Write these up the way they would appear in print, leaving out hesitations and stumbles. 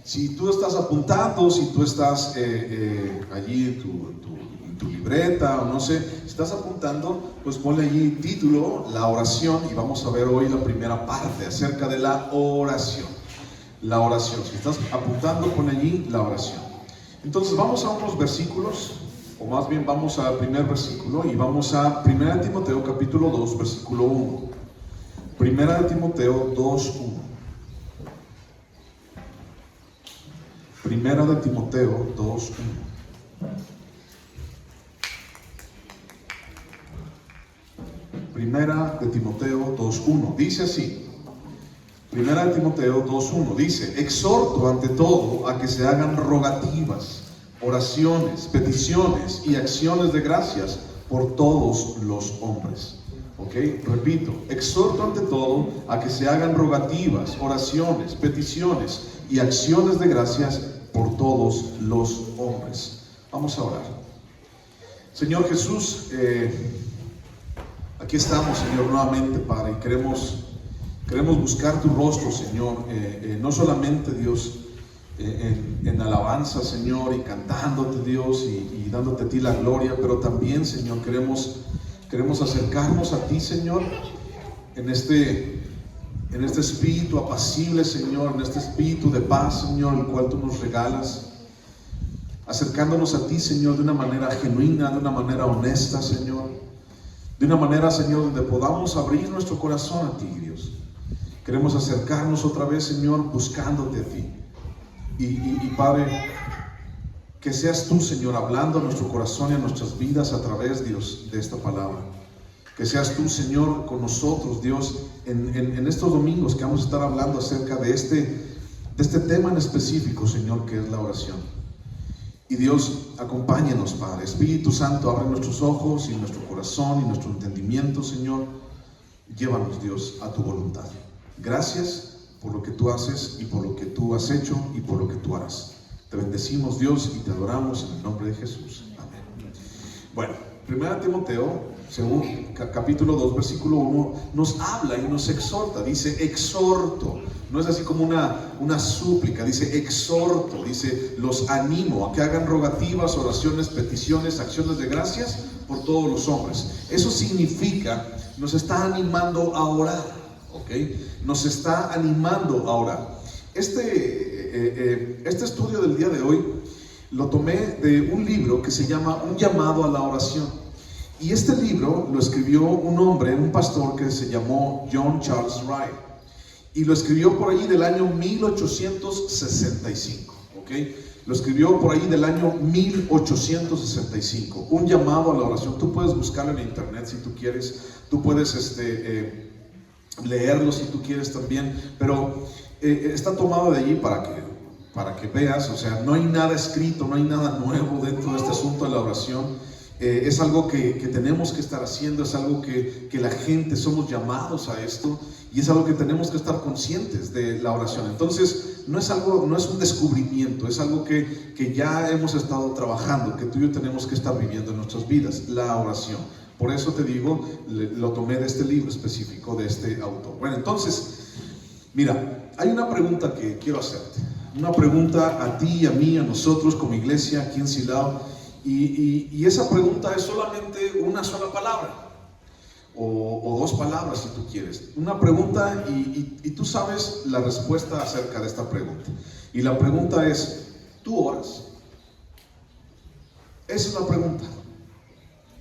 Si tú estás apuntando, si tú estás allí en tu libreta, o no sé, si estás apuntando, pues ponle allí título, la oración, y vamos a ver hoy la primera parte acerca de la oración. La oración, si estás apuntando, pon allí la oración. Entonces vamos a unos versículos, o más bien vamos al primer versículo, y vamos a 1 Timoteo capítulo 2, versículo 1. 1 Timoteo 2, 1. Primera de Timoteo 2, 1. Primera de Timoteo 2, 1. Dice así. Primera de Timoteo 2, 1. Dice: exhorto ante todo a que se hagan rogativas, oraciones, peticiones y acciones de gracias por todos los hombres. ¿Ok? Repito, exhorto ante todo a que se hagan rogativas, oraciones, peticiones y acciones de gracias por todos los hombres. Vamos a orar. Señor Jesús, aquí estamos, Señor, nuevamente, Padre, y queremos buscar tu rostro, Señor, no solamente, Dios, en alabanza, Señor, y cantándote, Dios, y dándote a ti la gloria, pero también, Señor, queremos acercarnos a ti, Señor, en este espíritu apacible, Señor, en este espíritu de paz, Señor, el cual tú nos regalas, acercándonos a ti, Señor, de una manera genuina, de una manera honesta, Señor, de una manera, Señor, donde podamos abrir nuestro corazón a ti, Dios. Queremos acercarnos otra vez, Señor, buscándote a ti. Y Padre, que seas tú, Señor, hablando a nuestro corazón y a nuestras vidas a través, Dios, de esta palabra. Que seas tú, Señor, con nosotros, Dios, en estos domingos que vamos a estar hablando acerca de este tema en específico, Señor, que es la oración. Y Dios, acompáñanos, Padre. Espíritu Santo, abre nuestros ojos y nuestro corazón y nuestro entendimiento, Señor. Llévanos, Dios, a tu voluntad. Gracias por lo que tú haces y por lo que tú has hecho y por lo que tú harás. Te bendecimos, Dios, y te adoramos en el nombre de Jesús. Amén. Bueno, 1 Timoteo, según capítulo 2, versículo 1, nos habla y nos exhorta. Dice exhorto. No es así como una súplica. Dice exhorto. Dice los animo a que hagan rogativas, oraciones, peticiones, acciones de gracias por todos los hombres. Eso significa, nos está animando a orar. ¿Ok? Nos está animando a orar. Este estudio del día de hoy lo tomé de un libro que se llama Un llamado a la oración. Y este libro lo escribió un hombre, un pastor que se llamó John Charles Wright. Y lo escribió por ahí del año 1865. ¿Ok? Lo escribió por ahí del año 1865. Un llamado a la oración. Tú puedes buscarlo en internet si tú quieres. Tú puedes leerlo si tú quieres también. Pero está tomado de allí para que veas. O sea, no hay nada escrito, no hay nada nuevo dentro de este asunto de la oración. Es algo que tenemos que estar haciendo, es algo que la gente somos llamados a esto, y es algo que tenemos que estar conscientes de la oración. Entonces no es un descubrimiento, es algo que ya hemos estado trabajando, que tú y yo tenemos que estar viviendo en nuestras vidas, la oración. Por eso te digo, lo tomé de este libro específico de este autor. Bueno, entonces, mira, hay una pregunta que quiero hacerte, una pregunta a ti, a mí, a nosotros como iglesia aquí en Silao. Y esa pregunta es solamente una sola palabra o dos palabras si tú quieres. Una pregunta y tú sabes la respuesta acerca de esta pregunta. Y la pregunta es: ¿tú oras? Esa es la pregunta.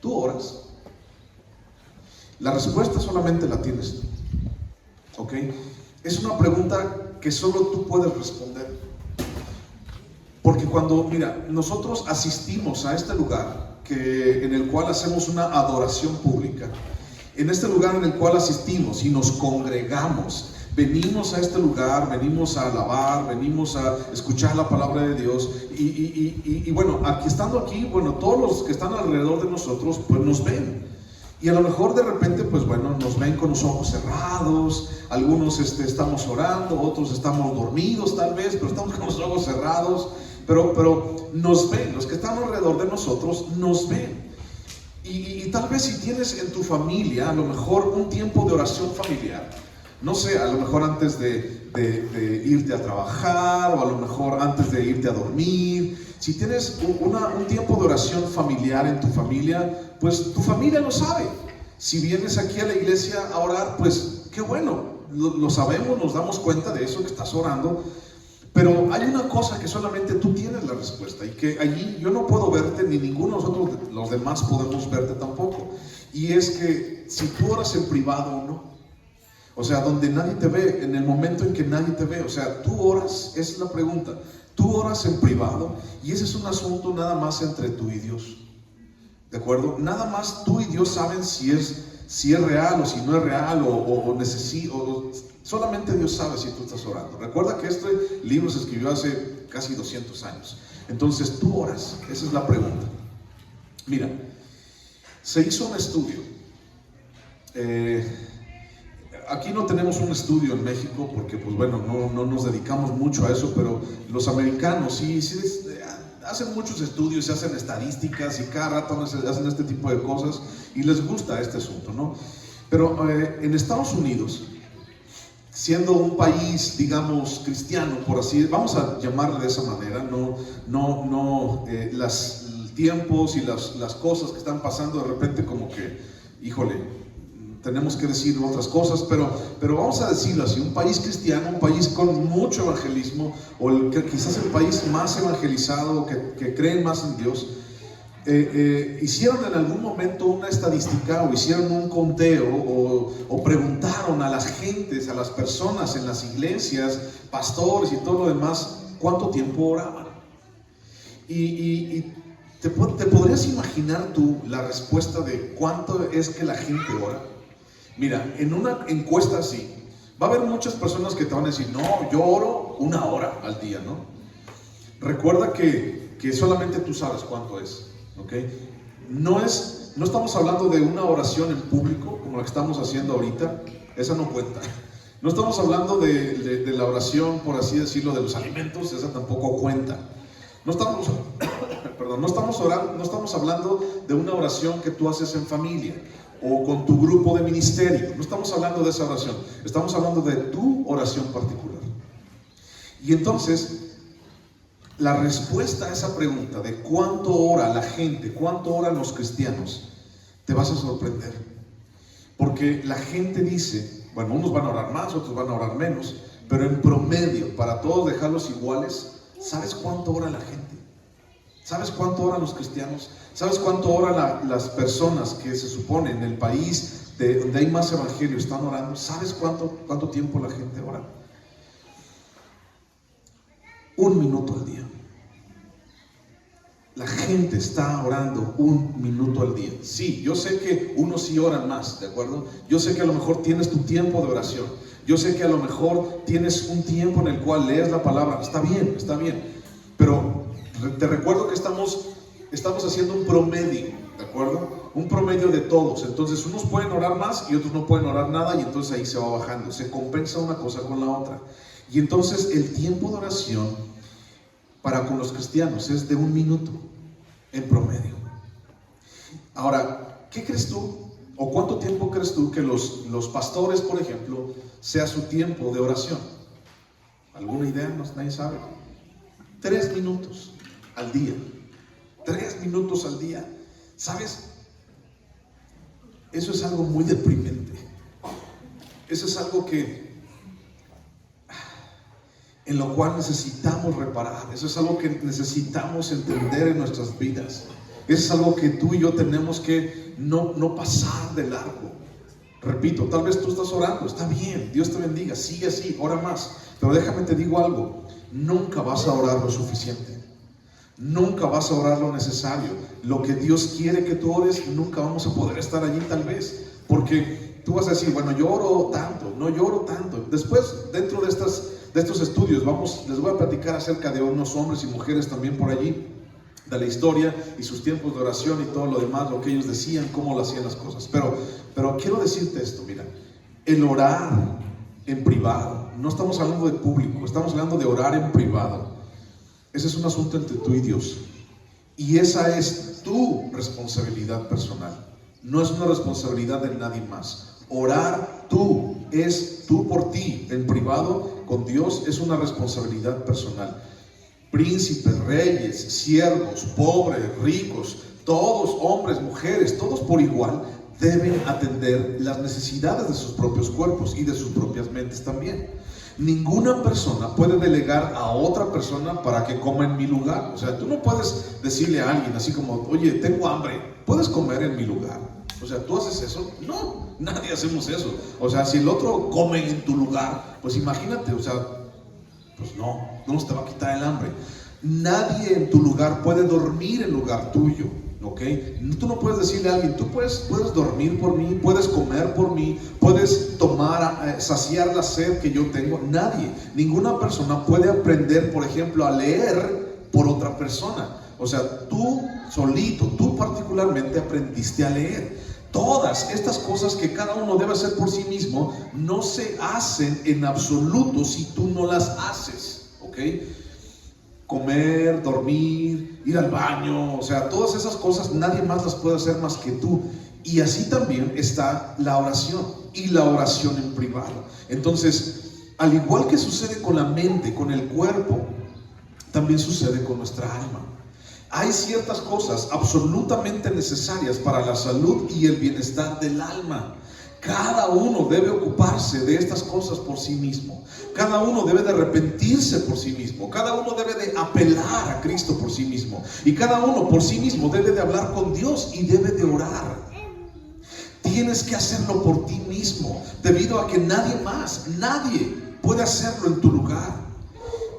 ¿Tú oras? La respuesta solamente la tienes tú. ¿Ok? Es una pregunta que solo tú puedes responder. Porque mira, nosotros asistimos a este lugar en el cual hacemos una adoración pública, en este lugar en el cual asistimos y nos congregamos, venimos a este lugar, venimos a alabar, venimos a escuchar la palabra de Dios, y bueno, estando aquí, bueno, todos los que están alrededor de nosotros, pues nos ven. Y a lo mejor de repente, pues bueno, nos ven con los ojos cerrados, algunos estamos orando, otros estamos dormidos tal vez, pero estamos con los ojos cerrados, pero nos ven, los que están alrededor de nosotros nos ven. Y tal vez si tienes en tu familia a lo mejor un tiempo de oración familiar, no sé, a lo mejor antes de de irte a trabajar, o a lo mejor antes de irte a dormir. Si tienes un tiempo de oración familiar en tu familia, pues tu familia lo sabe. Si vienes aquí a la iglesia a orar, pues qué bueno, lo sabemos, nos damos cuenta de eso, que estás orando. Pero hay una cosa que solamente tú tienes la respuesta, y que allí yo no puedo verte, ni ninguno de nosotros los demás podemos verte tampoco. Y es que si tú oras en privado o no, o sea, donde nadie te ve, en el momento en que nadie te ve, o sea, tú oras, esa es la pregunta, tú oras en privado, y ese es un asunto nada más entre tú y Dios, ¿de acuerdo? Nada más tú y Dios saben si es real o si no es real, o solamente Dios sabe si tú estás orando. Recuerda que este libro se escribió hace casi 200 años. Entonces, tú oras, esa es la pregunta. Mira, se hizo un estudio. Aquí no tenemos un estudio en México porque, pues bueno, no nos dedicamos mucho a eso, pero los americanos sí hacen muchos estudios, se hacen estadísticas y cada rato hacen este tipo de cosas y les gusta este asunto, ¿no? Pero en Estados Unidos, siendo un país, digamos, cristiano, por así, vamos a llamarle de esa manera, los tiempos y las cosas que están pasando de repente como que, híjole, tenemos que decir otras cosas, pero vamos a decirlo así, un país cristiano, un país con mucho evangelismo, o quizás el país más evangelizado, que creen más en Dios, hicieron en algún momento una estadística, o hicieron un conteo, o preguntaron a las gentes, a las personas en las iglesias, pastores y todo lo demás, cuánto tiempo oraban. Y ¿te podrías imaginar tú la respuesta de cuánto es que la gente ora? Mira, en una encuesta así, va a haber muchas personas que te van a decir, no, yo oro 1 hora al día, ¿no? Recuerda que solamente tú sabes cuánto es, ¿ok? No estamos hablando de una oración en público, como la que estamos haciendo ahorita, esa no cuenta. No estamos hablando de la oración, por así decirlo, de los alimentos, esa tampoco cuenta. No estamos hablando de una oración que tú haces en familia o con tu grupo de ministerio. No estamos hablando de esa oración, estamos hablando de tu oración particular. Y entonces, la respuesta a esa pregunta de cuánto ora la gente, cuánto oran los cristianos, te vas a sorprender. Porque la gente dice, bueno, unos van a orar más, otros van a orar menos, pero en promedio, para todos dejarlos iguales, ¿sabes cuánto ora la gente? ¿Sabes cuánto oran los cristianos? ¿Sabes cuánto oran las personas que se supone en el país donde hay más evangelio están orando? ¿Sabes cuánto tiempo la gente ora? 1 minuto al día. La gente está orando 1 minuto al día. Sí, yo sé que unos sí oran más, ¿de acuerdo? Yo sé que a lo mejor tienes tu tiempo de oración. Yo sé que a lo mejor tienes un tiempo en el cual lees la palabra. Está bien, está bien. Pero te recuerdo que estamos haciendo un promedio, ¿de acuerdo? Un promedio de todos. Entonces unos pueden orar más y otros no pueden orar nada, y entonces ahí se va bajando. Se compensa una cosa con la otra. Y entonces el tiempo de oración con los cristianos es de 1 minuto en promedio. Ahora, ¿qué crees tú? ¿O cuánto tiempo crees tú que los pastores, por ejemplo, sea su tiempo de oración? ¿Alguna idea? Nadie sabe. 3 minutos al día. 3 minutos al día. ¿Sabes? Eso es algo muy deprimente. Eso es algo en lo cual necesitamos reparar. Eso es algo que necesitamos entender en nuestras vidas. Eso es algo que tú y yo tenemos que no pasar de largo. Repito, tal vez tú estás orando, está bien, Dios te bendiga, sigue así, ora más. Pero déjame te digo algo, nunca vas a orar lo suficiente. Nunca vas a orar lo necesario. Lo que Dios quiere que tú ores, nunca vamos a poder estar allí tal vez. Porque tú vas a decir, bueno, yo oro tanto, no lloro tanto. Después, dentro de estos estudios, les voy a platicar acerca de unos hombres y mujeres también por allí, de la historia y sus tiempos de oración y todo lo demás, lo que ellos decían, cómo lo hacían las cosas. Pero quiero decirte esto, mira, el orar en privado, no estamos hablando de público, estamos hablando de orar en privado. Ese es un asunto entre tú y Dios. Y esa es tu responsabilidad personal. No es una responsabilidad de nadie más. Orar es tú por ti, en privado, con Dios es una responsabilidad personal. Príncipes, reyes, siervos, pobres, ricos, todos, hombres, mujeres, todos por igual, deben atender las necesidades de sus propios cuerpos y de sus propias mentes también. Ninguna persona puede delegar a otra persona para que coma en mi lugar. O sea, tú no puedes decirle a alguien así como, oye, tengo hambre, ¿puedes comer en mi lugar? O sea, ¿tú haces eso? No, nadie hacemos eso. O sea, si el otro come en tu lugar, pues imagínate, o sea, pues no se te va a quitar el hambre. Nadie en tu lugar puede dormir en lugar tuyo, ¿ok? Tú no puedes decirle a alguien, tú puedes dormir por mí, puedes comer por mí, puedes saciar la sed que yo tengo. Nadie, ninguna persona puede aprender, por ejemplo, a leer por otra persona. O sea, tú solito, tú particularmente aprendiste a leer. Todas estas cosas que cada uno debe hacer por sí mismo no se hacen en absoluto si tú no las haces, ¿ok? Comer, dormir, ir al baño, o sea, todas esas cosas nadie más las puede hacer más que tú. Y así también está la oración, y la oración en privado. Entonces, al igual que sucede con la mente, con el cuerpo, también sucede con nuestra alma. Hay ciertas cosas absolutamente necesarias para la salud y el bienestar del alma. Cada uno debe ocuparse de estas cosas por sí mismo. Cada uno debe de arrepentirse por sí mismo. Cada uno debe de apelar a Cristo por sí mismo. Y cada uno por sí mismo debe de hablar con Dios y debe de orar. Tienes que hacerlo por ti mismo, debido a que nadie puede hacerlo en tu lugar.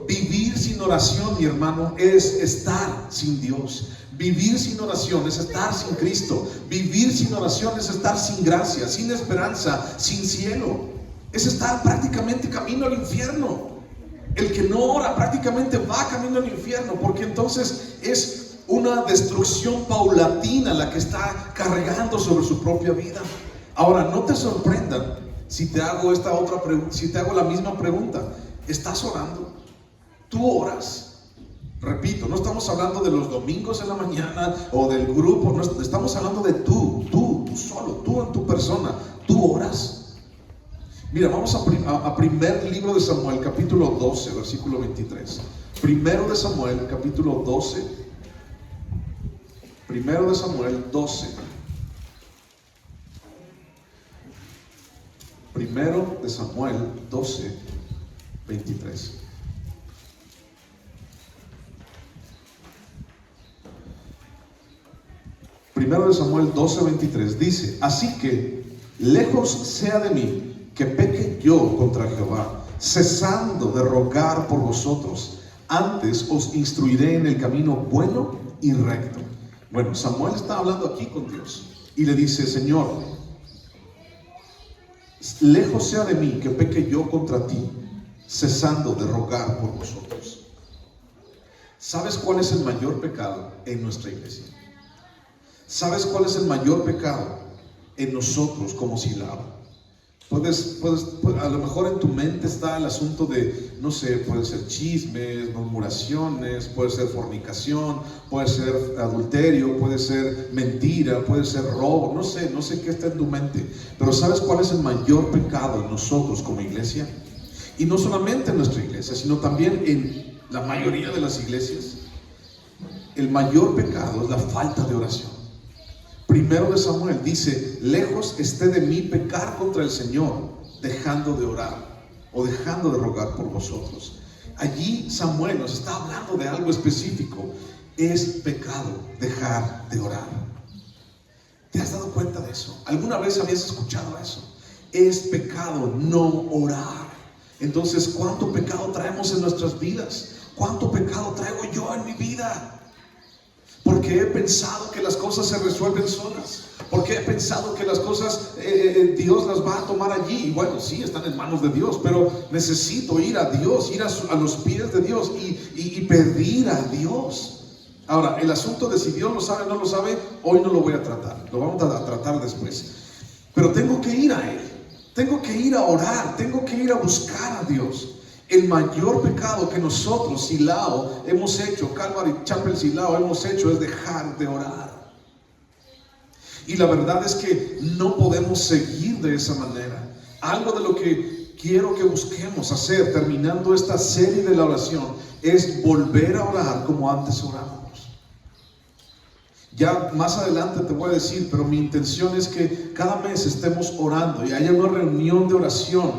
Vivir sin oración, mi hermano, es estar sin Dios. Vivir sin oración es estar sin Cristo. Vivir sin oración es estar sin gracia, sin esperanza, sin cielo. Es estar prácticamente camino al infierno. El que no ora prácticamente va camino al infierno, porque entonces es una destrucción paulatina la que está cargando sobre su propia vida. Ahora, no te sorprendan si te hago la misma pregunta. ¿Estás orando? ¿Tú oras? Repito, no estamos hablando de los domingos en la mañana o del grupo, no, estamos hablando de tú solo, tú en tu persona. ¿Tú oras? Mira, vamos a primer libro de Samuel, capítulo 12, versículo 23. Primero de Samuel, capítulo 12. Primero de Samuel 12. Primero de Samuel 12, 23. Primero de Samuel 12:23 dice: así que lejos sea de mí que peque yo contra Jehová, cesando de rogar por vosotros. Antes os instruiré en el camino bueno y recto. Bueno, Samuel está hablando aquí con Dios y le dice: Señor, lejos sea de mí que peque yo contra ti, cesando de rogar por vosotros. ¿Sabes cuál es el mayor pecado en nuestra iglesia? ¿Sabes cuál es el mayor pecado en nosotros como Silao? A lo mejor en tu mente está el asunto de, no sé, puede ser chismes, murmuraciones, puede ser fornicación, puede ser adulterio, puede ser mentira, puede ser robo, no sé qué está en tu mente. Pero ¿sabes cuál es el mayor pecado en nosotros como iglesia? Y no solamente en nuestra iglesia, sino también en la mayoría de las iglesias. El mayor pecado es la falta de oración. Primero de Samuel dice: lejos esté de mí pecar contra el Señor, dejando de orar o dejando de rogar por vosotros. Allí Samuel nos está hablando de algo específico. Es pecado dejar de orar. ¿Te has dado cuenta de eso? ¿Alguna vez habías escuchado eso? Es pecado no orar. Entonces, ¿cuánto pecado traemos en nuestras vidas? ¿Cuánto pecado traigo yo en mi vida? Porque he pensado que las cosas se resuelven solas. Porque he pensado que las cosas Dios las va a tomar allí. Y bueno, sí, están en manos de Dios, pero necesito ir a Dios, ir a los pies de Dios y pedir a Dios. Ahora, el asunto de si Dios lo sabe o no lo sabe, hoy no lo voy a tratar. Lo vamos a tratar después. Pero tengo que ir a Él. Tengo que ir a orar. Tengo que ir a buscar a Dios. El mayor pecado que nosotros, Silao, hemos hecho, Calvary Chapel Silao, hemos hecho es dejar de orar. Y la verdad es que no podemos seguir de esa manera. Algo de lo que quiero que busquemos hacer, terminando esta serie de la oración, es volver a orar como antes orábamos. Ya más adelante te voy a decir, pero mi intención es que cada mes estemos orando y haya una reunión de oración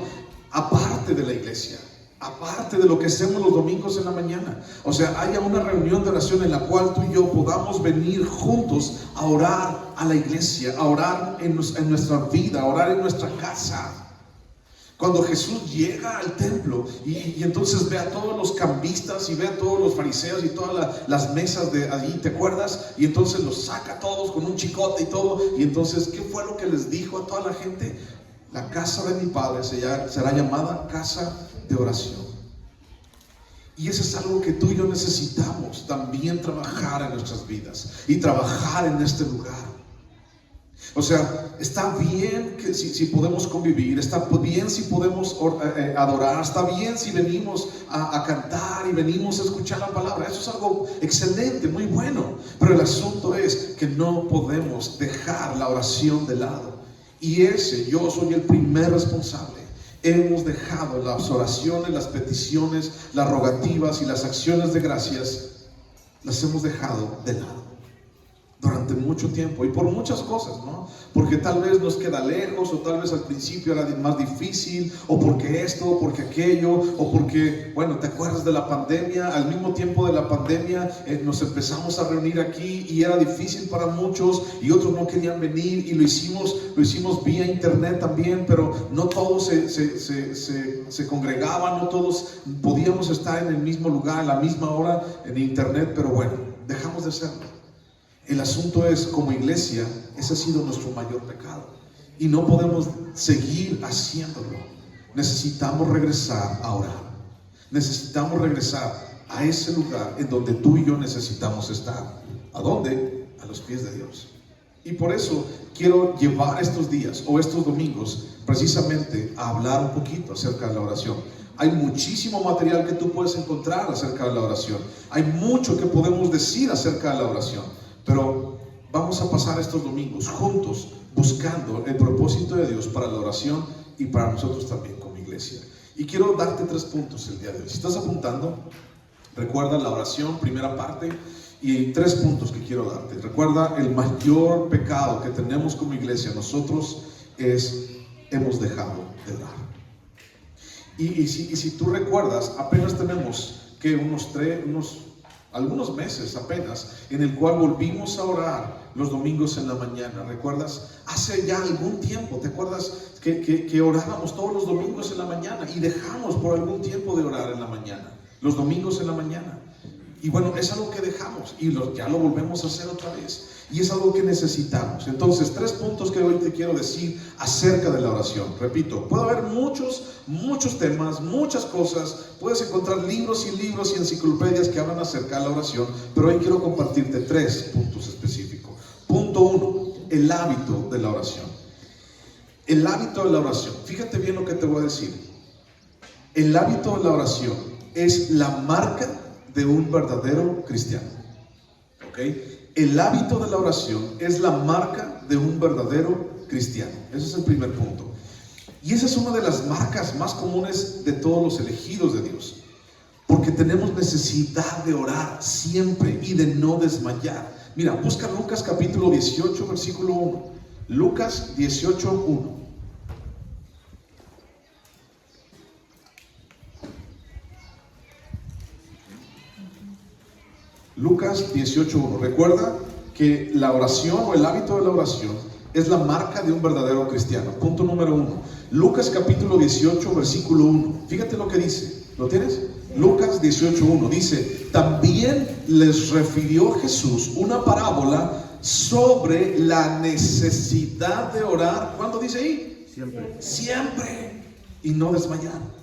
aparte de la iglesia, aparte de lo que hacemos los domingos en la mañana. O sea, haya una reunión de oración en la cual tú y yo podamos venir juntos a orar a la iglesia, a orar en nuestra vida, a orar en nuestra casa. Cuando Jesús llega al templo y entonces ve a todos los cambistas y ve a todos los fariseos y todas las mesas de allí, ¿te acuerdas? Y entonces los saca a todos con un chicote y todo. Y entonces, ¿qué fue lo que les dijo a toda la gente? La casa de mi Padre será llamada casa de oración. Y eso es algo que tú y yo necesitamos también trabajar en nuestras vidas y trabajar en este lugar. O sea, está bien que si podemos convivir, está bien si podemos adorar, está bien si venimos a cantar y venimos a escuchar la palabra. Eso es algo excelente, muy bueno. Pero el asunto es que no podemos dejar la oración de lado. Y yo soy el primer responsable. Hemos dejado las oraciones, las peticiones, las rogativas y las acciones de gracias, las hemos dejado de lado durante mucho tiempo y por muchas cosas, ¿no? Porque tal vez nos queda lejos, o tal vez al principio era más difícil, o porque esto, o porque aquello, o porque, bueno, ¿te acuerdas de la pandemia? Al mismo tiempo de la pandemia nos empezamos a reunir aquí y era difícil para muchos y otros no querían venir y lo hicimos vía internet también, pero no todos se congregaban, no todos podíamos estar en el mismo lugar a la misma hora en internet, pero bueno, dejamos de hacerlo. El asunto es, como iglesia, ese ha sido nuestro mayor pecado y no podemos seguir haciéndolo. Necesitamos regresar a orar. Necesitamos regresar a ese lugar en donde tú y yo necesitamos estar. ¿A dónde? A los pies de Dios. Y por eso quiero llevar estos días o estos domingos precisamente a hablar un poquito acerca de la oración. Hay muchísimo material que tú puedes encontrar acerca de la oración. Hay mucho que podemos decir acerca de la oración. Pero vamos a pasar estos domingos juntos buscando el propósito de Dios para la oración y para nosotros también como iglesia. Y quiero darte 3 puntos el día de hoy. Si estás apuntando, recuerda la oración, primera parte, y hay 3 puntos que quiero darte. Recuerda, el mayor pecado que tenemos como iglesia nosotros es hemos dejado de orar. Y si tú recuerdas, apenas tenemos que algunos meses apenas, en el cual volvimos a orar los domingos en la mañana. ¿Recuerdas? Hace ya algún tiempo, ¿te acuerdas que orábamos todos los domingos en la mañana y dejamos por algún tiempo de orar en la mañana, los domingos en la mañana? Y bueno, es algo que dejamos y ya lo volvemos a hacer otra vez. Y es algo que necesitamos. Entonces, 3 puntos que hoy te quiero decir acerca de la oración. Repito, puede haber muchos temas, muchas cosas. Puedes encontrar libros y libros y enciclopedias que hablan acerca de la oración. Pero hoy quiero compartirte 3 puntos específicos. Punto 1, el hábito de la oración. El hábito de la oración. Fíjate bien lo que te voy a decir. El hábito de la oración es la marca de un verdadero cristiano. ¿Ok? El hábito de la oración es la marca de un verdadero cristiano. Ese es el primer punto. Y esa es una de las marcas más comunes de todos los elegidos de Dios. Porque tenemos necesidad de orar siempre y de no desmayar. Mira, busca Lucas capítulo 18, versículo 1. Lucas 18, 1. Lucas 18:1. Recuerda que la oración o el hábito de la oración es la marca de un verdadero cristiano. Punto número 1. Lucas capítulo 18, versículo 1. Fíjate lo que dice. ¿Lo tienes? Lucas 18:1 dice: también les refirió Jesús una parábola sobre la necesidad de orar. ¿Cuándo dice ahí? Siempre. Y no desmayar.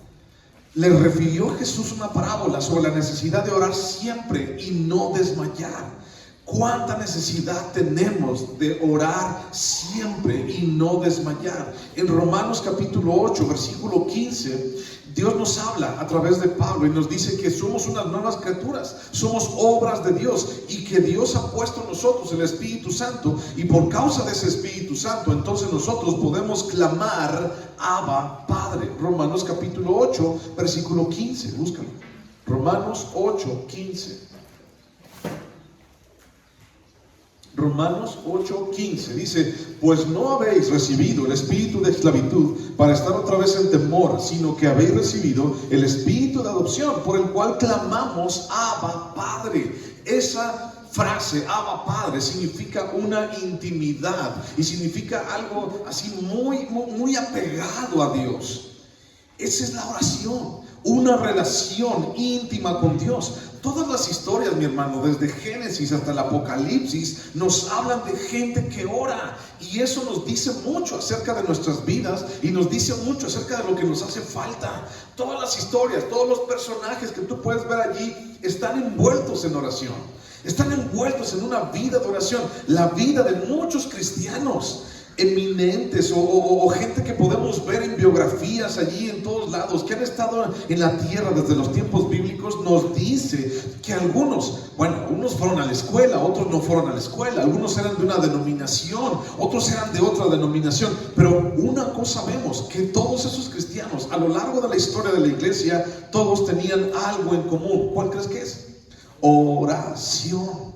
Le refirió Jesús una parábola sobre la necesidad de orar siempre y no desmayar. ¿Cuánta necesidad tenemos de orar siempre y no desmayar? En Romanos capítulo 8, versículo 15, Dios nos habla a través de Pablo y nos dice que somos unas nuevas criaturas, somos obras de Dios y que Dios ha puesto en nosotros el Espíritu Santo, y por causa de ese Espíritu Santo entonces nosotros podemos clamar Abba Padre. Romanos capítulo 8 versículo 15, búscalo. Romanos 8, 15. Romanos 8:15 dice: pues no habéis recibido el espíritu de esclavitud para estar otra vez en temor, sino que habéis recibido el espíritu de adopción, por el cual clamamos Abba Padre. Esa frase, Abba Padre, significa una intimidad y significa algo así muy apegado a Dios. Esa es la oración, una relación íntima con Dios. Todas las historias, mi hermano, desde Génesis hasta el Apocalipsis, nos hablan de gente que ora, y eso nos dice mucho acerca de nuestras vidas y nos dice mucho acerca de lo que nos hace falta. Todas las historias, todos los personajes que tú puedes ver allí están envueltos en oración, están envueltos en una vida de oración. La vida de muchos cristianos eminentes o gente que podemos ver en biografías allí en todos lados, que han estado en la tierra desde los tiempos bíblicos, nos dice que algunos, unos fueron a la escuela, otros no fueron a la escuela, algunos eran de una denominación, otros eran de otra denominación, pero una cosa vemos, que todos esos cristianos a lo largo de la historia de la iglesia, todos tenían algo en común. ¿Cuál crees que es? Oración.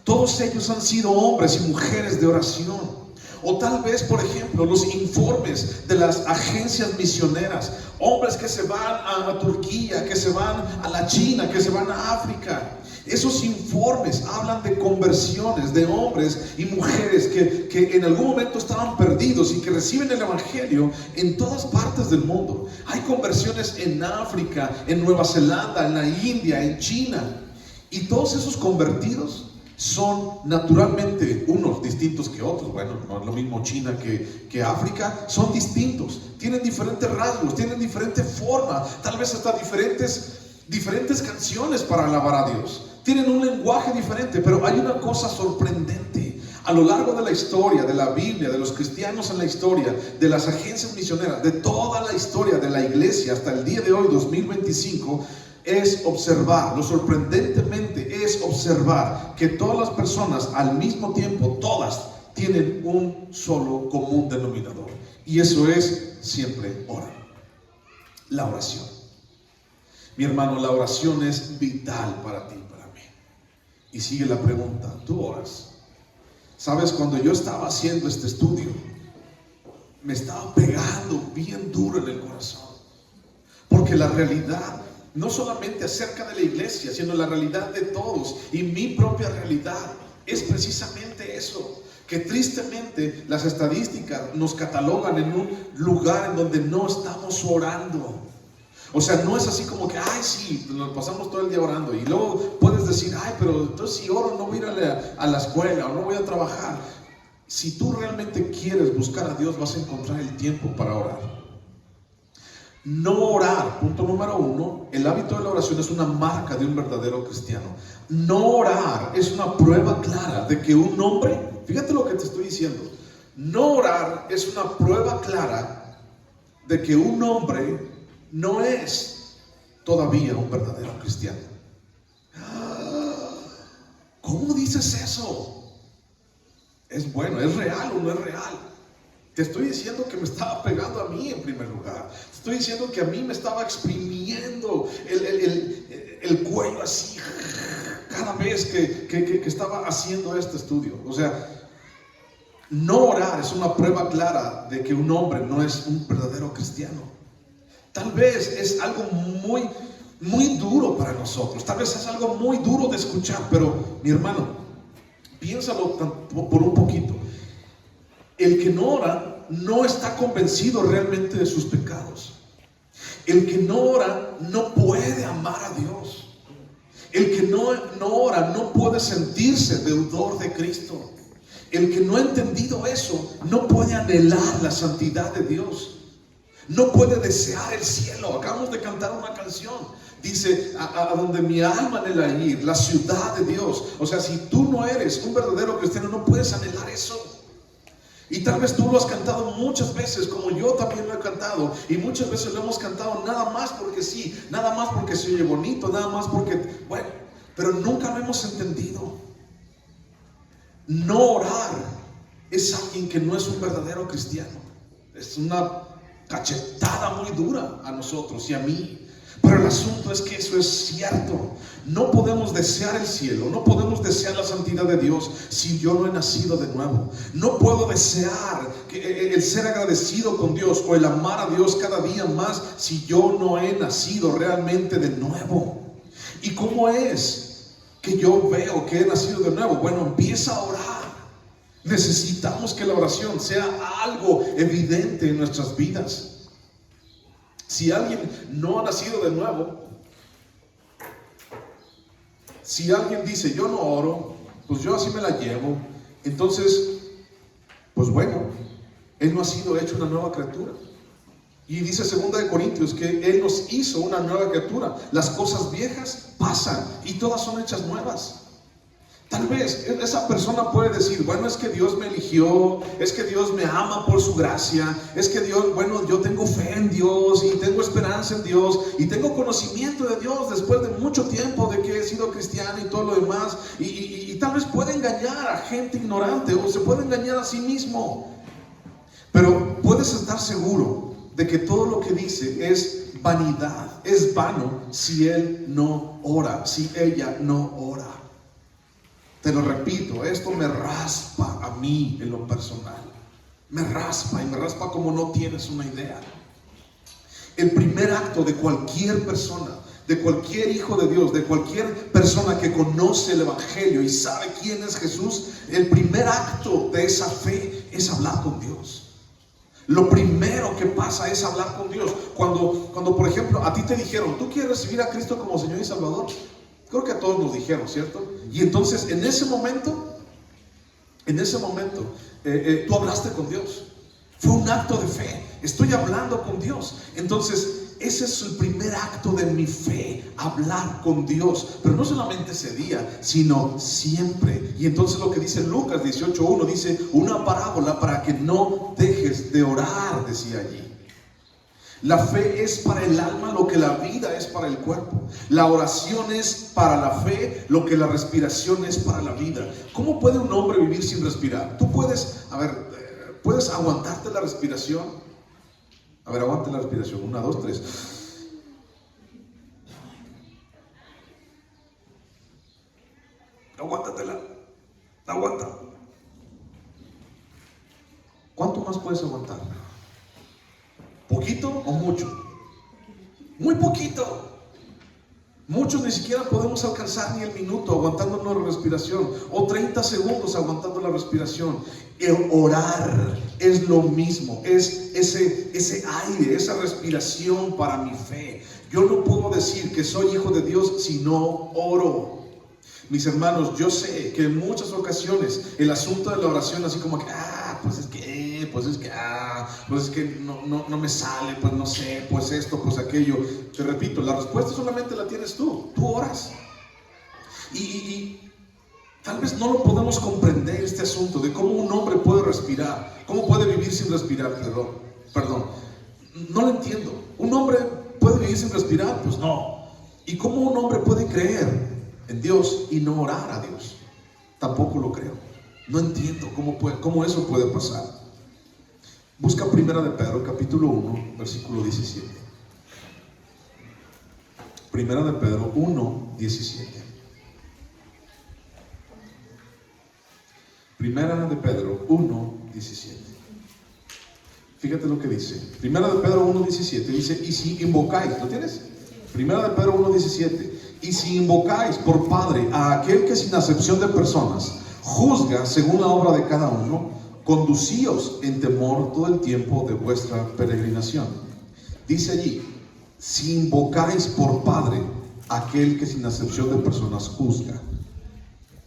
Todos ellos han sido hombres y mujeres de oración. O tal vez, por ejemplo, los informes de las agencias misioneras, hombres que se van a Turquía, que se van a la China, que se van a África. Esos informes hablan de conversiones de hombres y mujeres que en algún momento estaban perdidos y que reciben el evangelio en todas partes del mundo. Hay conversiones en África, en Nueva Zelanda, en la India, en China. Y todos esos convertidos son naturalmente unos distintos que otros. Bueno, no es lo mismo China que África, son distintos, tienen diferentes rasgos, tienen diferente forma, tal vez hasta diferentes canciones para alabar a Dios, tienen un lenguaje diferente. Pero hay una cosa sorprendente: a lo largo de la historia, de la Biblia, de los cristianos en la historia, de las agencias misioneras, de toda la historia de la iglesia hasta el día de hoy, 2025, es observar, lo sorprendentemente es observar que todas las personas al mismo tiempo, todas tienen un solo común denominador, y eso es: siempre oran. La oración, mi hermano, la oración es vital para ti y para mí. Y sigue la pregunta: ¿tú oras? Sabes, cuando yo estaba haciendo este estudio, me estaba pegando bien duro en el corazón, porque la realidad, no solamente acerca de la iglesia, sino la realidad de todos y mi propia realidad, es precisamente eso: que tristemente las estadísticas nos catalogan en un lugar en donde no estamos orando. O sea, no es así como que, ay, sí, nos pasamos todo el día orando, y luego puedes decir, ay, pero entonces si oro no voy a ir a la escuela o no voy a trabajar. Si tú realmente quieres buscar a Dios, vas a encontrar el tiempo para orar. No orar, punto número 1, el hábito de la oración es una marca de un verdadero cristiano. No orar es una prueba clara de que un hombre, fíjate lo que te estoy diciendo, no orar es una prueba clara de que un hombre no es todavía un verdadero cristiano. ¿Cómo dices eso? ¿Es bueno? ¿Es real o no es real? Te estoy diciendo que me estaba pegando a mí en primer lugar. Te estoy diciendo que a mí me estaba exprimiendo el cuello así cada vez que estaba haciendo este estudio. O sea, no orar es una prueba clara de que un hombre no es un verdadero cristiano. Tal vez es algo muy duro para nosotros. Tal vez es algo muy duro de escuchar. Pero, mi hermano, piénsalo por un poquito. El que no ora no está convencido realmente de sus pecados. El que no ora no puede amar a Dios. El que no ora no puede sentirse deudor de Cristo. El que no ha entendido eso no puede anhelar la santidad de Dios. No puede desear el cielo. Acabamos de cantar una canción. Dice, a donde mi alma anhela ir, la ciudad de Dios. O sea, si tú no eres un verdadero cristiano, no puedes anhelar eso. Y tal vez tú lo has cantado muchas veces, como yo también lo he cantado. Y muchas veces lo hemos cantado nada más porque sí, nada más porque se oye bonito, nada más porque, bueno, pero nunca lo hemos entendido. No orar es alguien que no es un verdadero cristiano. Es una cachetada muy dura a nosotros y a mí. Pero el asunto es que eso es cierto. No podemos desear el cielo, no podemos desear la santidad de Dios si yo no he nacido de nuevo. No puedo desear el ser agradecido con Dios o el amar a Dios cada día más si yo no he nacido realmente de nuevo. ¿Y cómo es que yo veo que he nacido de nuevo? Bueno, empieza a orar. Necesitamos que la oración sea algo evidente en nuestras vidas. Si alguien no ha nacido de nuevo, si alguien dice yo no oro, pues yo así me la llevo, entonces, pues bueno, él no ha sido hecho una nueva criatura. Y dice 2 Corintios que Él nos hizo una nueva criatura. Las cosas viejas pasan y todas son hechas nuevas. Tal vez esa persona puede decir, bueno, es que Dios me eligió, es que Dios me ama por su gracia, es que Dios, bueno, yo tengo fe en Dios y tengo esperanza en Dios y tengo conocimiento de Dios después de mucho tiempo de que he sido cristiano y todo lo demás. Y tal vez puede engañar a gente ignorante o se puede engañar a sí mismo. Pero puedes estar seguro de que todo lo que dice es vanidad, es vano si él no ora, si ella no ora. Te lo repito, esto me raspa a mí en lo personal. Me raspa y me raspa como no tienes una idea. El primer acto de cualquier persona, de cualquier hijo de Dios, de cualquier persona que conoce el Evangelio y sabe quién es Jesús, el primer acto de esa fe es hablar con Dios. Lo primero que pasa es hablar con Dios. Cuando por ejemplo, a ti te dijeron, ¿tú quieres recibir a Cristo como Señor y Salvador? Creo que a todos nos dijeron, ¿cierto? Y entonces en ese momento, tú hablaste con Dios. Fue un acto de fe. Estoy hablando con Dios. Entonces, ese es el primer acto de mi fe, hablar con Dios. Pero no solamente ese día, sino siempre. Y entonces lo que dice Lucas 18:1, dice una parábola para que no dejes de orar, decía allí. La fe es para el alma lo que la vida es para el cuerpo. La oración es para la fe lo que la respiración es para la vida. ¿Cómo puede un hombre vivir sin respirar? Tú puedes, ¿puedes aguantarte la respiración? A ver, aguante la respiración. 1, 2, 3. Aguántatela. Aguanta. ¿Cuánto más puedes aguantar? ¿Poquito o mucho? Muy poquito. Muchos ni siquiera podemos alcanzar ni el minuto aguantando la respiración, o 30 segundos aguantando la respiración. El orar es lo mismo, es ese aire, esa respiración para mi fe. Yo no puedo decir que soy hijo de Dios si no oro. Mis hermanos, yo sé que en muchas ocasiones el asunto de la oración, así como que, pues es que no me sale, pues no sé, pues esto, pues aquello. Te repito, la respuesta solamente la tienes tú oras. Y tal vez no lo podemos comprender este asunto de cómo un hombre puede respirar, cómo puede vivir sin respirar, perdón, no lo entiendo. ¿Un hombre puede vivir sin respirar? Pues no. ¿Y cómo un hombre puede creer en Dios y no orar a Dios? Tampoco lo creo. No entiendo cómo eso puede pasar. Busca 1 de Pedro, capítulo 1, versículo 17. 1 de Pedro 1, 17. 1 de Pedro 1, 17. Fíjate lo que dice. 1 de Pedro 1, 17 dice, y si invocáis, ¿lo tienes? 1 de Pedro 1, 17. Y si invocáis por Padre a aquel que sin acepción de personas juzga según la obra de cada uno, conducíos en temor todo el tiempo de vuestra peregrinación. Dice allí, si invocáis por Padre aquel que sin acepción de personas juzga.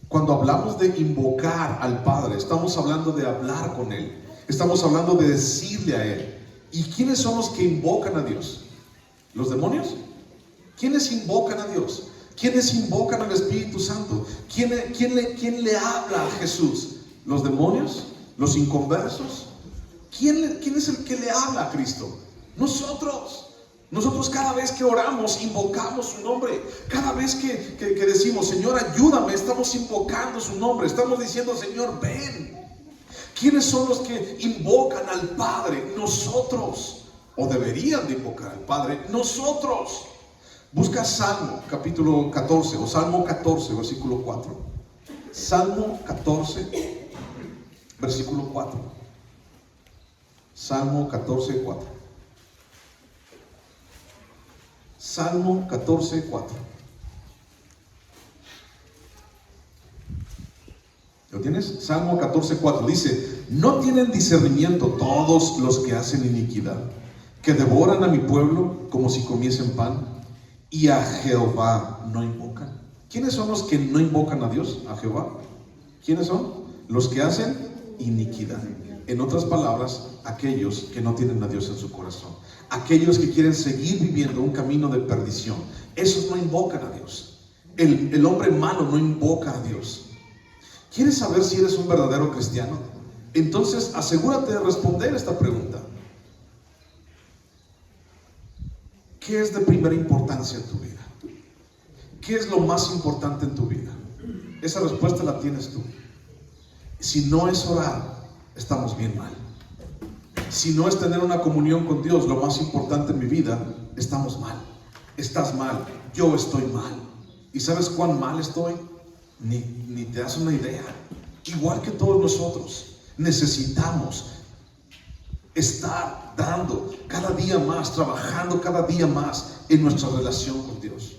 Cuando hablamos de invocar al Padre, estamos hablando de hablar con Él. Estamos hablando de decirle a Él. ¿Y quiénes son los que invocan a Dios? ¿Los demonios? ¿Quiénes invocan a Dios? ¿Quiénes invocan al Espíritu Santo? ¿Quién le habla a Jesús? ¿Los demonios? ¿Los inconversos? ¿Quién es el que le habla a Cristo? Nosotros. Nosotros cada vez que oramos, invocamos su nombre. Cada vez que decimos, Señor, ayúdame, estamos invocando su nombre. Estamos diciendo, Señor, ven. ¿Quiénes son los que invocan al Padre? Nosotros. O deberían de invocar al Padre. Nosotros. Busca Salmo capítulo 14 o Salmo 14, versículo 4. Salmo 14, versículo 4. Salmo 14, 4. Salmo 14, 4. ¿Lo tienes? Salmo 14, 4. Dice, no tienen discernimiento todos los que hacen iniquidad, que devoran a mi pueblo como si comiesen pan, y a Jehová no invocan. ¿Quiénes son los que no invocan a Dios, a Jehová? ¿Quiénes son? Los que hacen iniquidad. En otras palabras, aquellos que no tienen a Dios en su corazón. Aquellos que quieren seguir viviendo un camino de perdición. Esos no invocan a Dios. El hombre malo no invoca a Dios. ¿Quieres saber si eres un verdadero cristiano? Entonces asegúrate de responder esta pregunta. ¿Qué es de primera importancia en tu vida? ¿Qué es lo más importante en tu vida? Esa respuesta la tienes tú. Si no es orar, estamos bien mal. Si no es tener una comunión con Dios, lo más importante en mi vida, estamos mal. Estás mal, yo estoy mal. ¿Y sabes cuán mal estoy? Ni te das una idea. Igual que todos nosotros, necesitamos estar dando cada día más, trabajando cada día más en nuestra relación con Dios.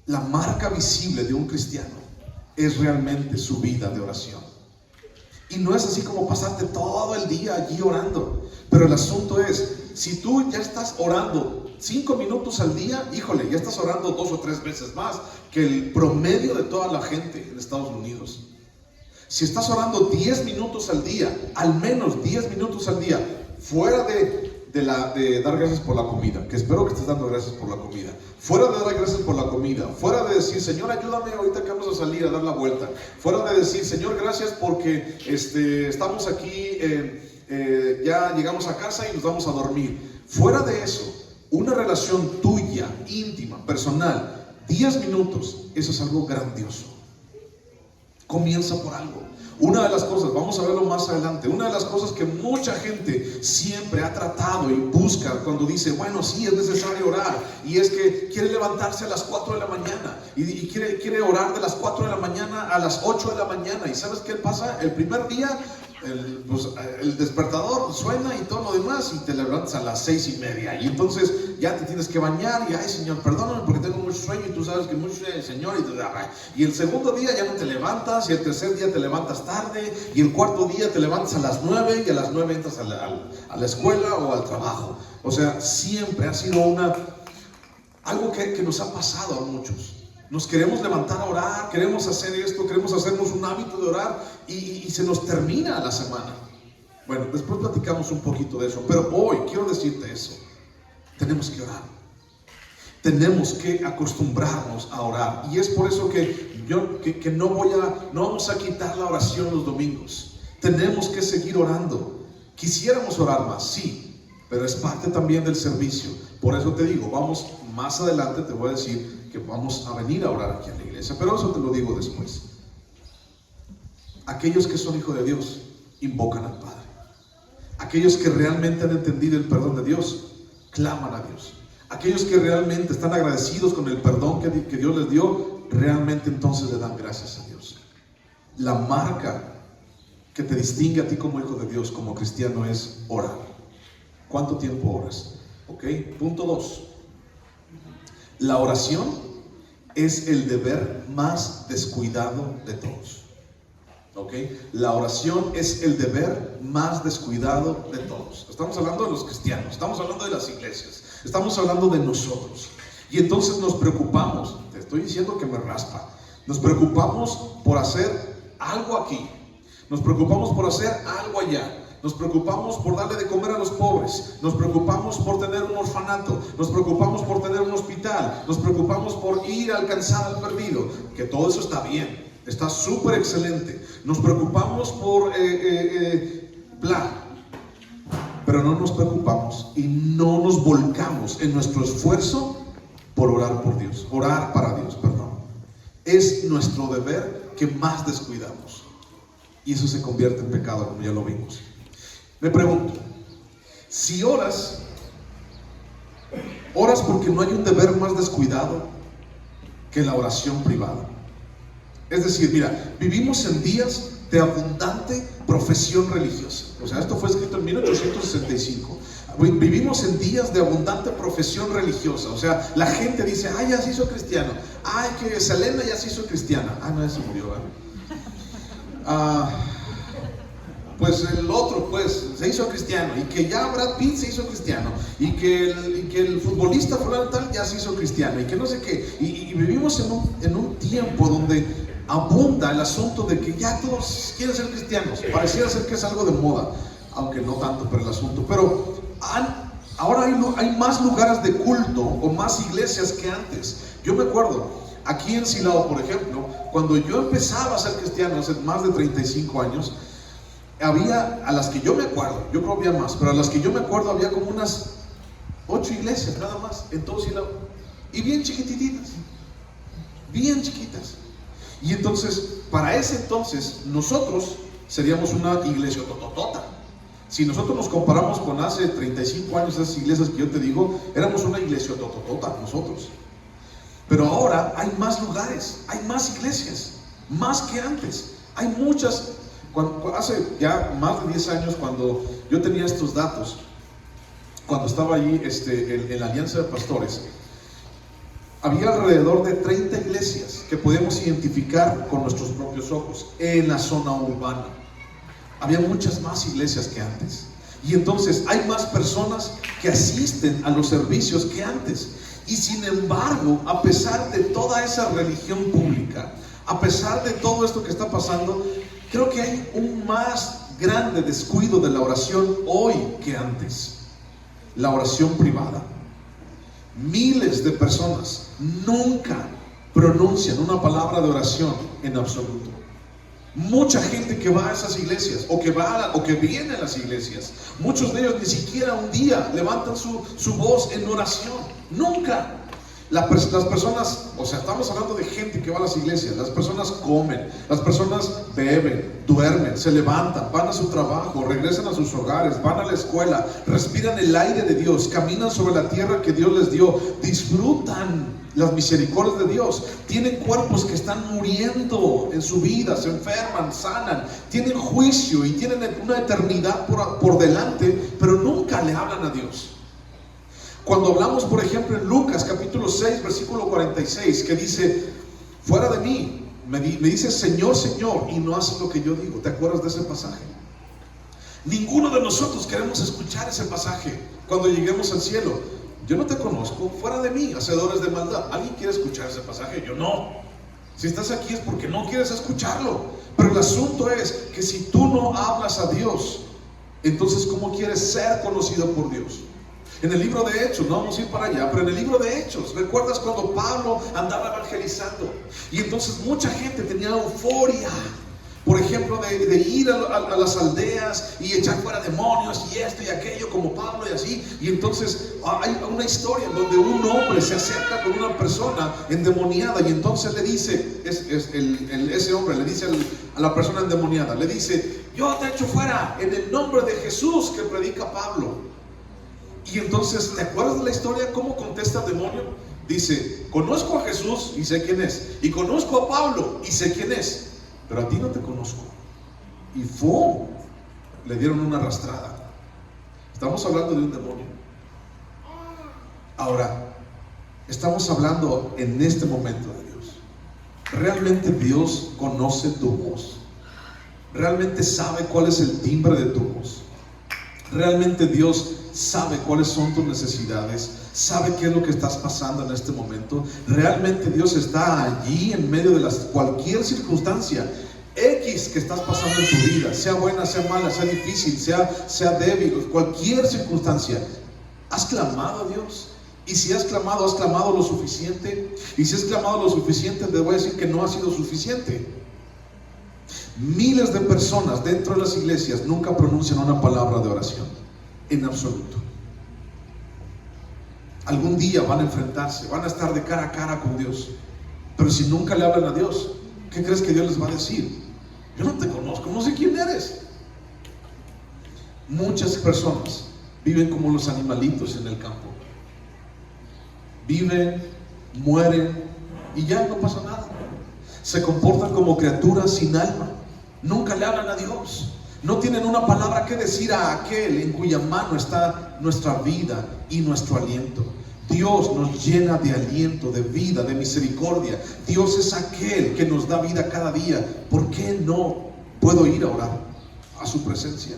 La marca visible de un cristiano es realmente su vida de oración. Y no es así como pasarte todo el día allí orando. Pero el asunto es, si tú ya estás orando 5 minutos al día, híjole, ya estás orando 2 o 3 veces más que el promedio de toda la gente en Estados Unidos. Si estás orando 10 minutos al día, al menos 10 minutos al día, fuera de dar gracias por la comida, que espero que estés dando gracias por la comida, fuera de dar gracias por la comida, fuera de decir, Señor, ayúdame ahorita que vamos a salir a dar la vuelta, fuera de decir, Señor, gracias porque estamos aquí, ya llegamos a casa y nos vamos a dormir. Fuera de eso, una relación tuya, íntima, personal, 10 minutos, eso es algo grandioso. Comienza por algo. Una de las cosas, vamos a verlo más adelante, una de las cosas que mucha gente siempre ha tratado y busca cuando dice, bueno, sí, es necesario orar, y es que quiere levantarse a las 4 de la mañana y quiere orar de las 4 de la mañana a las 8 de la mañana. ¿Y sabes qué pasa? El primer día el despertador suena y todo lo demás, y te levantas a las 6:30, y entonces ya te tienes que bañar y, ay, Señor, perdóname porque tengo mucho sueño, y tú sabes que mucho sueño, Señor, y el segundo día ya no te levantas, y el tercer día te levantas tarde, y el cuarto día te levantas a las 9, y a las 9 entras a la escuela o al trabajo. O sea, siempre ha sido algo que nos ha pasado a muchos. Nos queremos levantar a orar, queremos hacer esto, queremos hacernos un hábito de orar, y se nos termina la semana. Bueno, después platicamos un poquito de eso, pero hoy quiero decirte eso. Tenemos que orar. Tenemos que acostumbrarnos a orar. Y es por eso que no vamos a quitar la oración los domingos. Tenemos que seguir orando. Quisiéramos orar más, sí, pero es parte también del servicio. Por eso te digo, vamos más adelante, te voy a decir que vamos a venir a orar aquí en la iglesia, pero eso te lo digo después. Aquellos que son hijos de Dios invocan al Padre. Aquellos que realmente han entendido el perdón de Dios claman a Dios. Aquellos que realmente están agradecidos con el perdón que Dios les dio, realmente entonces le dan gracias a Dios. La marca que te distingue a ti como hijo de Dios, como cristiano, es orar. ¿Cuánto tiempo oras? Ok, punto 2. La oración es el deber más descuidado de todos. ¿Ok? La oración es el deber más descuidado de todos. Estamos hablando de los cristianos, estamos hablando de las iglesias, estamos hablando de nosotros. Y entonces nos preocupamos, te estoy diciendo que me raspa, nos preocupamos por hacer algo aquí, nos preocupamos por hacer algo allá. Nos preocupamos por darle de comer a los pobres, nos preocupamos por tener un orfanato, nos preocupamos por tener un hospital, nos preocupamos por ir a alcanzar al perdido, que todo eso está bien. está súper excelente. Nos preocupamos por bla, pero no nos preocupamos y no nos volcamos en nuestro esfuerzo por orar por Dios, orar para Dios, perdón. Es nuestro deber que más descuidamos y eso se convierte en pecado, como ya lo vimos. Me pregunto, si oras porque no hay un deber más descuidado que la oración privada. Es decir, mira, vivimos en días de abundante profesión religiosa. O sea, esto fue escrito en 1865. Vivimos en días de abundante profesión religiosa. O sea, la gente dice, ay, ya se hizo cristiano. Ay, que Selena ya se hizo cristiana. Ah, no, ya se murió, ¿verdad? Pues el otro, pues, se hizo cristiano. Y que ya Brad Pitt se hizo cristiano. Y que el futbolista fulano tal ya se hizo cristiano. Y que no sé qué. Y vivimos en un tiempo donde abunda el asunto de que ya todos quieren ser cristianos. Pareciera ser que es algo de moda, aunque no tanto por el asunto. Pero ahora hay más lugares de culto o más iglesias que antes. Yo me acuerdo, aquí en Silao, por ejemplo, cuando yo empezaba a ser cristiano hace más de 35 años, había, a las que yo me acuerdo, yo creo que había más, pero a las que yo me acuerdo había como unas 8 iglesias nada más en todo Silao. Y bien chiquititas, bien chiquitas. Y entonces, para ese entonces, nosotros seríamos una iglesia tototota. Si nosotros nos comparamos con hace 35 años, esas iglesias que yo te digo, éramos una iglesia tototota nosotros. Pero ahora hay más lugares, hay más iglesias, más que antes. Hay muchas. Hace ya más de 10 años, cuando yo tenía estos datos, cuando estaba allí en la Alianza de Pastores, había alrededor de 30 iglesias que podíamos identificar con nuestros propios ojos en la zona urbana. Había muchas más iglesias que antes. Y entonces hay más personas que asisten a los servicios que antes. Y sin embargo, a pesar de toda esa religión pública, a pesar de todo esto que está pasando, creo que hay un más grande descuido de la oración hoy que antes. La oración privada. Miles de personas nunca pronuncian una palabra de oración en absoluto. Mucha gente que va a esas iglesias o que viene a las iglesias, muchos de ellos ni siquiera un día levantan su voz en oración. Nunca. Las personas, o sea, estamos hablando de gente que va a las iglesias. Las personas comen, las personas beben, duermen, se levantan, van a su trabajo, regresan a sus hogares, van a la escuela, respiran el aire de Dios, caminan sobre la tierra que Dios les dio, disfrutan las misericordias de Dios, tienen cuerpos que están muriendo en su vida, se enferman, sanan, tienen juicio y tienen una eternidad por delante, pero nunca le hablan a Dios. Cuando hablamos, por ejemplo, en Lucas capítulo 6, versículo 46, que dice, fuera de mí, me dice Señor, Señor, y no haces lo que yo digo. ¿Te acuerdas de ese pasaje? Ninguno de nosotros queremos escuchar ese pasaje cuando lleguemos al cielo. Yo no te conozco, fuera de mí, hacedores de maldad. ¿Alguien quiere escuchar ese pasaje? Yo no. Si estás aquí es porque no quieres escucharlo. Pero el asunto es que si tú no hablas a Dios, entonces ¿cómo quieres ser conocido por Dios? En el libro de Hechos, no vamos a ir para allá, pero en el libro de Hechos, ¿recuerdas cuando Pablo andaba evangelizando? Y entonces mucha gente tenía euforia, por ejemplo, de ir a las aldeas y echar fuera demonios y esto y aquello como Pablo y así. Y entonces hay una historia en donde un hombre se acerca con una persona endemoniada y entonces le dice, ese hombre le dice a la persona endemoniada, le dice, yo te echo fuera en el nombre de Jesús que predica Pablo. Y entonces, ¿te acuerdas de la historia? ¿Cómo contesta el demonio? Dice, conozco a Jesús y sé quién es, y conozco a Pablo y sé quién es, pero a ti no te conozco. Y ¡fum! Le dieron una arrastrada. Estamos hablando de un demonio. Ahora, estamos hablando en este momento de Dios. ¿Realmente Dios conoce tu voz? ¿Realmente sabe cuál es el timbre de tu voz? ¿Realmente Dios sabe cuáles son tus necesidades? ¿Sabe qué es lo que estás pasando en este momento? ¿Realmente Dios está allí en medio de cualquier circunstancia X que estás pasando en tu vida? Sea buena, sea mala, sea difícil, sea débil, cualquier circunstancia. ¿Has clamado a Dios? Y si has clamado lo suficiente. Y si has clamado lo suficiente, te voy a decir que no ha sido suficiente. Miles de personas dentro de las iglesias nunca pronuncian una palabra de oración, en absoluto. Algún día van a enfrentarse, van a estar de cara a cara con Dios, pero si nunca le hablan a Dios, ¿qué crees que Dios les va a decir? Yo no te conozco, no sé quién eres. Muchas personas viven como los animalitos en el campo. Viven, mueren y ya no pasa nada. Se comportan como criaturas sin alma. Nunca le hablan a Dios. No tienen una palabra que decir a aquel en cuya mano está nuestra vida y nuestro aliento. Dios nos llena de aliento, de vida, de misericordia. Dios es aquel que nos da vida cada día. ¿Por qué no puedo ir a orar a su presencia?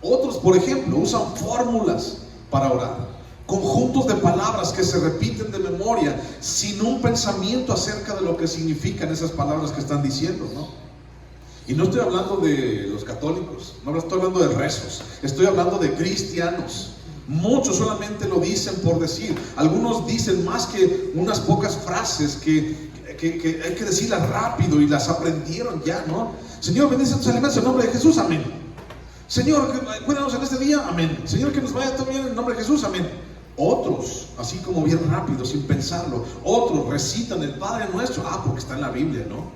Otros, por ejemplo, usan fórmulas para orar, conjuntos de palabras que se repiten de memoria sin un pensamiento acerca de lo que significan esas palabras que están diciendo, ¿no? Y no estoy hablando de los católicos, no estoy hablando de rezos, estoy hablando de cristianos. Muchos solamente lo dicen por decir. Algunos dicen más que unas pocas frases que hay que decirlas rápido y las aprendieron ya, ¿no? Señor, bendice tus alimentos en nombre de Jesús, amén. Señor, cuídanos en este día, amén. Señor, que nos vaya también en nombre de Jesús, amén. Otros, así como bien rápido, sin pensarlo. Otros recitan el Padre Nuestro, porque está en la Biblia, ¿no?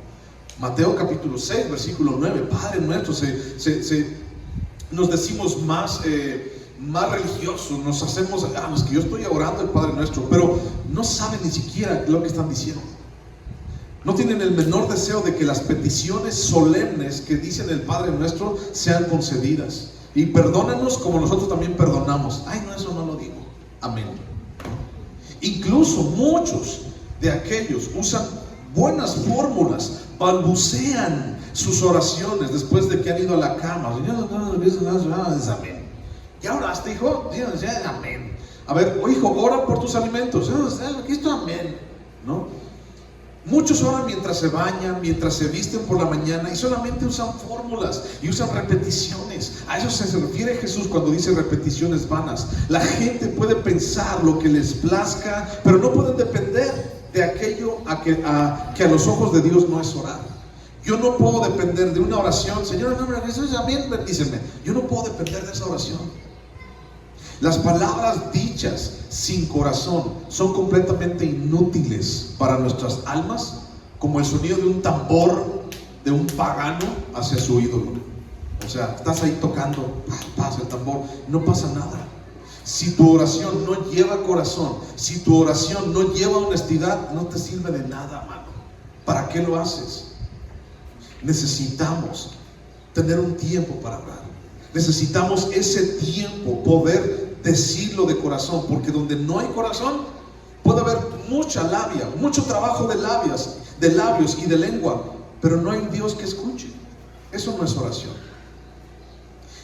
Mateo capítulo 6, versículo 9, Padre Nuestro, nos decimos más religiosos, nos hacemos, es que yo estoy orando el Padre Nuestro, pero no saben ni siquiera lo que están diciendo. No tienen el menor deseo de que las peticiones solemnes que dicen el Padre Nuestro sean concedidas. Y perdónanos como nosotros también perdonamos. No, eso no lo digo. Amén. Incluso muchos de aquellos usan buenas fórmulas, balbucean sus oraciones después de que han ido a la cama. Amén. ¿Ya oraste, hijo? Amén. A ver, hijo, ora por tus alimentos. Aquí está, amén. ¿No? Muchos oran mientras se bañan, mientras se visten por la mañana y solamente usan fórmulas y usan repeticiones. A eso se refiere Jesús cuando dice repeticiones vanas. La gente puede pensar lo que les plazca, pero no pueden depender de aquello que a los ojos de Dios no es orar. Yo no puedo depender de una oración. Señor, en nombre de Jesús, amén, bendíceme. Yo no puedo depender de esa oración. Las palabras dichas sin corazón son completamente inútiles para nuestras almas, como el sonido de un tambor de un pagano hacia su ídolo. O sea, estás ahí tocando, pasa el tambor, no pasa nada. Si tu oración no lleva corazón, si tu oración no lleva honestidad, no te sirve de nada, mano. ¿Para qué lo haces? Necesitamos tener un tiempo para orar. Necesitamos ese tiempo, poder decirlo de corazón, porque donde no hay corazón puede haber mucha labia, mucho trabajo de labios y de lengua, pero no hay Dios que escuche. Eso no es oración.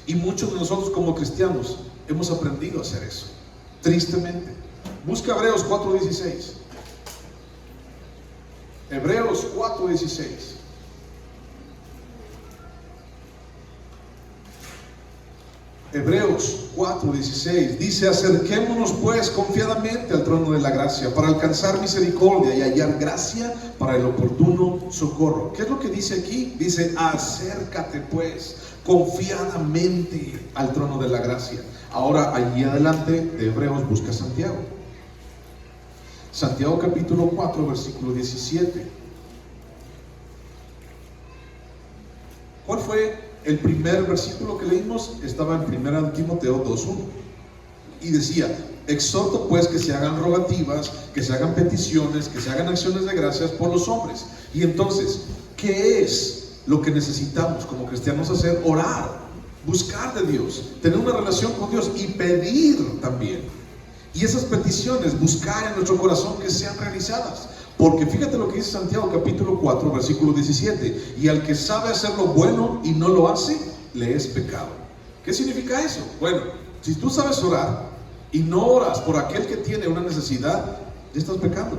Y muchos de nosotros como cristianos hemos aprendido a hacer eso, tristemente. Busca Hebreos 4:16. Hebreos 4:16. Hebreos 4:16 dice: acerquémonos pues confiadamente al trono de la gracia para alcanzar misericordia y hallar gracia para el oportuno socorro. ¿Qué es lo que dice aquí? Dice: acércate pues confiadamente al trono de la gracia. Ahora allí adelante de Hebreos busca Santiago. Santiago capítulo 4 versículo 17. ¿Cuál fue el primer versículo que leímos? Estaba en 1 Timoteo 2:1 y decía: exhorto pues que se hagan rogativas, que se hagan peticiones, que se hagan acciones de gracias por los hombres. Y entonces, ¿qué es lo que necesitamos como cristianos hacer? Orar, buscar de Dios, tener una relación con Dios y pedir también. Y esas peticiones, buscar en nuestro corazón que sean realizadas. Porque fíjate lo que dice Santiago capítulo 4 versículo 17: y al que sabe hacer lo bueno y no lo hace, le es pecado. ¿Qué significa eso? Bueno, si tú sabes orar y no oras por aquel que tiene una necesidad, ya estás pecando.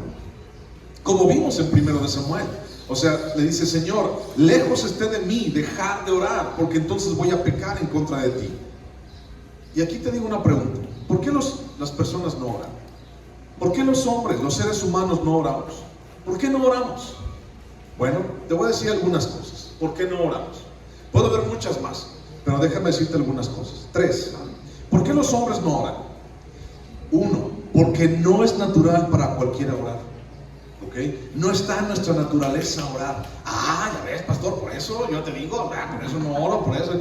Como vimos en 1 Samuel. O sea, le dice: Señor, lejos esté de mí dejar de orar, porque entonces voy a pecar en contra de ti. Y aquí te digo una pregunta: ¿por qué las personas no oran? ¿Por qué los hombres, los seres humanos no oramos? ¿Por qué no oramos? Bueno, te voy a decir algunas cosas. ¿Por qué no oramos? Puedo ver muchas más, pero déjame decirte algunas cosas. 3. ¿Por qué los hombres no oran? 1. Porque no es natural para cualquiera orar. ¿Okay? No está en nuestra naturaleza orar. Ya ves, pastor, por eso yo te digo, por eso no oro, por eso.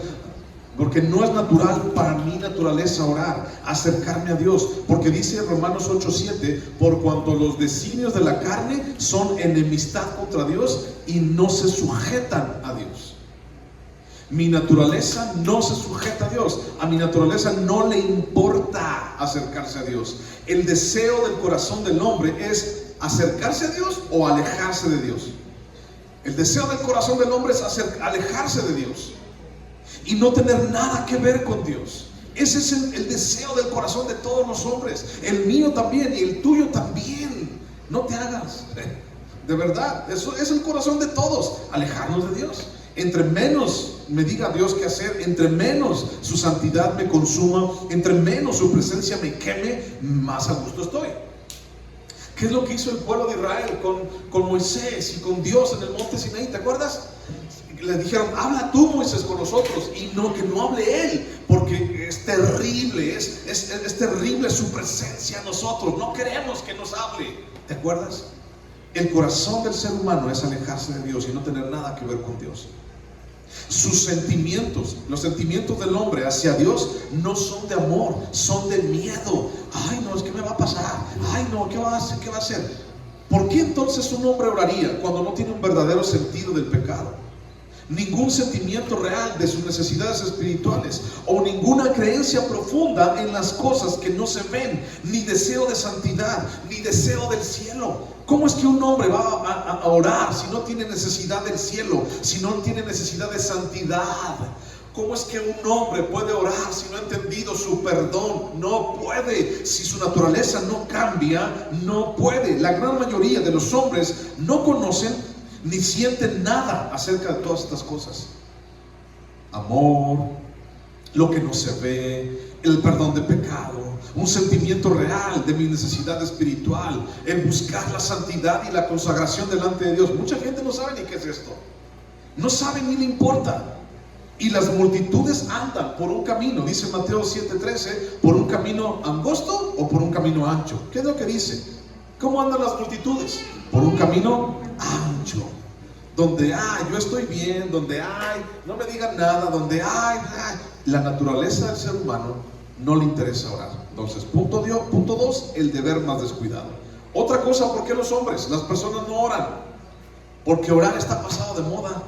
Porque no es natural para mi naturaleza orar, acercarme a Dios. Porque dice Romanos 8:7, por cuanto los designios de la carne son enemistad contra Dios y no se sujetan a Dios. Mi naturaleza no se sujeta a Dios. A mi naturaleza no le importa acercarse a Dios. El deseo del corazón del hombre es acercarse a Dios o alejarse de Dios. El deseo del corazón del hombre es alejarse de Dios y no tener nada que ver con Dios. Ese es el deseo del corazón de todos los hombres. El mío también y el tuyo también. No te hagas. De verdad, eso es el corazón de todos. Alejarnos de Dios. Entre menos me diga Dios qué hacer, entre menos su santidad me consuma, entre menos su presencia me queme, más a gusto estoy. ¿Qué es lo que hizo el pueblo de Israel con Moisés y con Dios en el monte Sinaí? ¿Te acuerdas? Le dijeron, habla tú, Moisés, con nosotros, y no, que no hable él, porque es terrible, es terrible su presencia a nosotros, no queremos que nos hable. ¿Te acuerdas? El corazón del ser humano es alejarse de Dios y no tener nada que ver con Dios. Sus sentimientos, los sentimientos del hombre hacia Dios no son de amor, son de miedo. Ay, no, es que me va a pasar. Ay, no, ¿qué va a hacer? ¿Qué va a hacer? ¿Por qué entonces un hombre oraría cuando no tiene un verdadero sentido del pecado? Ningún sentimiento real de sus necesidades espirituales o ninguna creencia profunda en las cosas que no se ven, ni deseo de santidad, ni deseo del cielo. ¿Cómo es que un hombre va a orar si no tiene necesidad del cielo, si no tiene necesidad de santidad? ¿Cómo es que un hombre puede orar si no ha entendido su perdón? No puede. Si su naturaleza no cambia, no puede. La gran mayoría de los hombres no conocen ni sienten nada acerca de todas estas cosas. Amor, lo que no se ve, el perdón de pecado, un sentimiento real de mi necesidad espiritual, el buscar la santidad y la consagración delante de Dios. Mucha gente no sabe ni qué es esto, no sabe ni le importa. Y las multitudes andan por un camino, dice Mateo 7:13, por un camino angosto o por un camino ancho. ¿Qué es lo que dice? ¿Cómo andan las multitudes? Por un camino ancho, donde yo estoy bien, donde no me digan nada, donde la naturaleza del ser humano no le interesa orar. Entonces, punto 2, el deber más descuidado. Otra cosa, ¿por qué los hombres, las personas no oran? Porque orar está pasado de moda.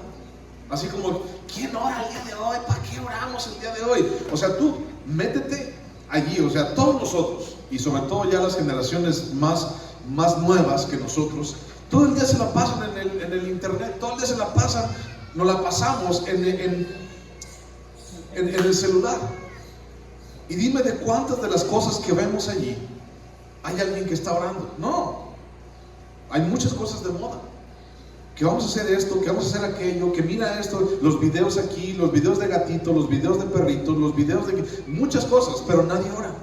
Así como, ¿quién ora el día de hoy? ¿Para qué oramos el día de hoy? O sea, tú métete allí, o sea, todos nosotros, y sobre todo ya las generaciones más nuevas que nosotros, todo el día se la pasan en el internet, todo el día se la pasan, nos la pasamos en el celular. Y dime de cuántas de las cosas que vemos allí hay alguien que está orando. No, hay muchas cosas de moda. Que vamos a hacer esto, que vamos a hacer aquello, que mira esto, los videos aquí, los videos de gatitos, los videos de perritos, los videos de muchas cosas, pero nadie ora.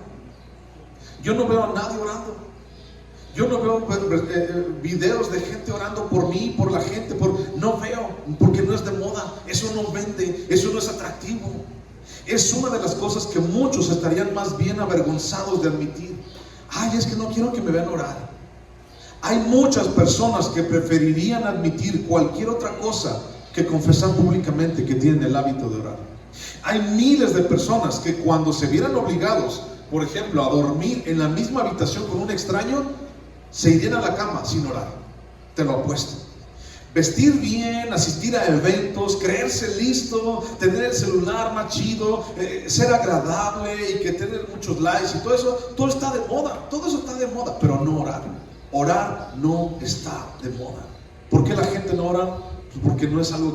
Yo no veo a nadie orando. Yo no veo videos de gente orando por mí, por la gente, no veo, porque no es de moda, eso no vende, eso no es atractivo. Es una de las cosas que muchos estarían más bien avergonzados de admitir. Es que no quiero que me vean orar. Hay muchas personas que preferirían admitir cualquier otra cosa que confesar públicamente que tienen el hábito de orar. Hay miles de personas que cuando se vieran obligados, por ejemplo, a dormir en la misma habitación con un extraño, se irían a la cama sin orar. Te lo apuesto. Vestir bien, asistir a eventos, creerse listo, tener el celular más chido, ser agradable y que tener muchos likes y todo eso, todo está de moda, todo eso está de moda, pero no orar. Orar no está de moda. ¿Por qué la gente no ora? Pues porque no es algo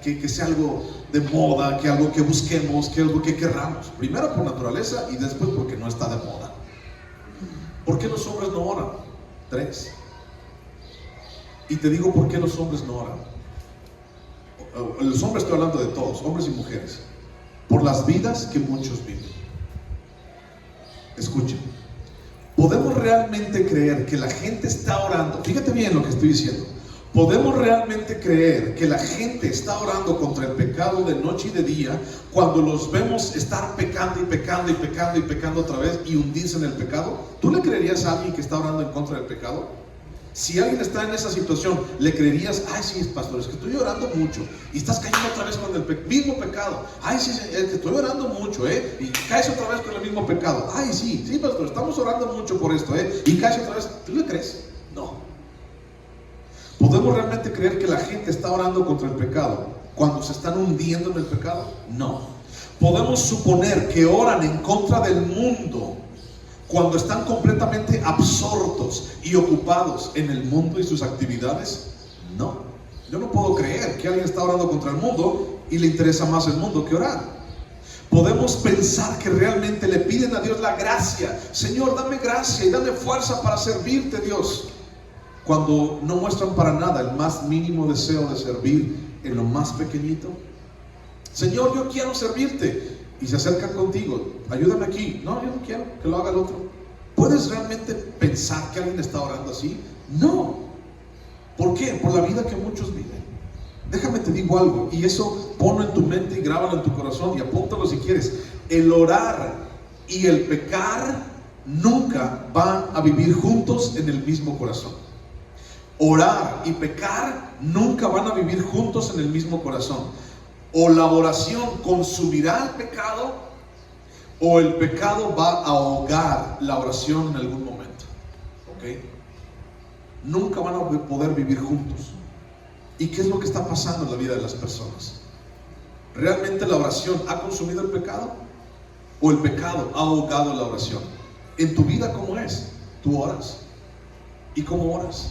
que sea algo de moda, que algo que busquemos, que algo que querramos. Primero por naturaleza y después porque no está de moda. ¿Por qué los hombres no oran? 3. Y te digo por qué los hombres no oran. Los hombres, estoy hablando de todos, hombres y mujeres. Por las vidas que muchos viven. Escuchen. ¿Podemos realmente creer que la gente está orando? Fíjate bien lo que estoy diciendo. ¿Podemos realmente creer que la gente está orando contra el pecado de noche y de día cuando los vemos estar pecando y pecando y pecando y pecando otra vez y hundirse en el pecado? ¿Tú le creerías a alguien que está orando en contra del pecado? Si alguien está en esa situación, ¿le creerías? Ay, sí, pastor, es que estoy orando mucho y estás cayendo otra vez con el mismo pecado. Ay, sí, es que estoy orando mucho, y caes otra vez con el mismo pecado. Ay, sí, pastor, estamos orando mucho por esto, y caes otra vez. ¿Tú le crees? No. ¿Podemos realmente creer que la gente está orando contra el pecado cuando se están hundiendo en el pecado? No. ¿Podemos suponer que oran en contra del mundo cuando están completamente absortos y ocupados en el mundo y sus actividades? No. Yo no puedo creer que alguien está orando contra el mundo y le interesa más el mundo que orar. Podemos pensar que realmente le piden a Dios la gracia. Señor, dame gracia y dame fuerza para servirte, Dios, cuando no muestran para nada el más mínimo deseo de servir en lo más pequeñito. Señor, yo quiero servirte. Y se acercan contigo, ayúdame aquí. No, yo no quiero, que lo haga el otro. ¿Puedes realmente pensar que alguien está orando así? No. ¿Por qué? Por la vida que muchos viven. Déjame te digo algo, y eso ponlo en tu mente y grábalo en tu corazón y apúntalo si quieres. El orar y el pecar nunca van a vivir juntos en el mismo corazón. Orar y pecar nunca van a vivir juntos en el mismo corazón. O la oración consumirá el pecado, o el pecado va a ahogar la oración en algún momento. ¿Ok? Nunca van a poder vivir juntos. ¿Y qué es lo que está pasando en la vida de las personas? ¿Realmente la oración ha consumido el pecado? ¿O el pecado ha ahogado la oración? En tu vida, ¿cómo es? ¿Tú oras? ¿Y cómo oras?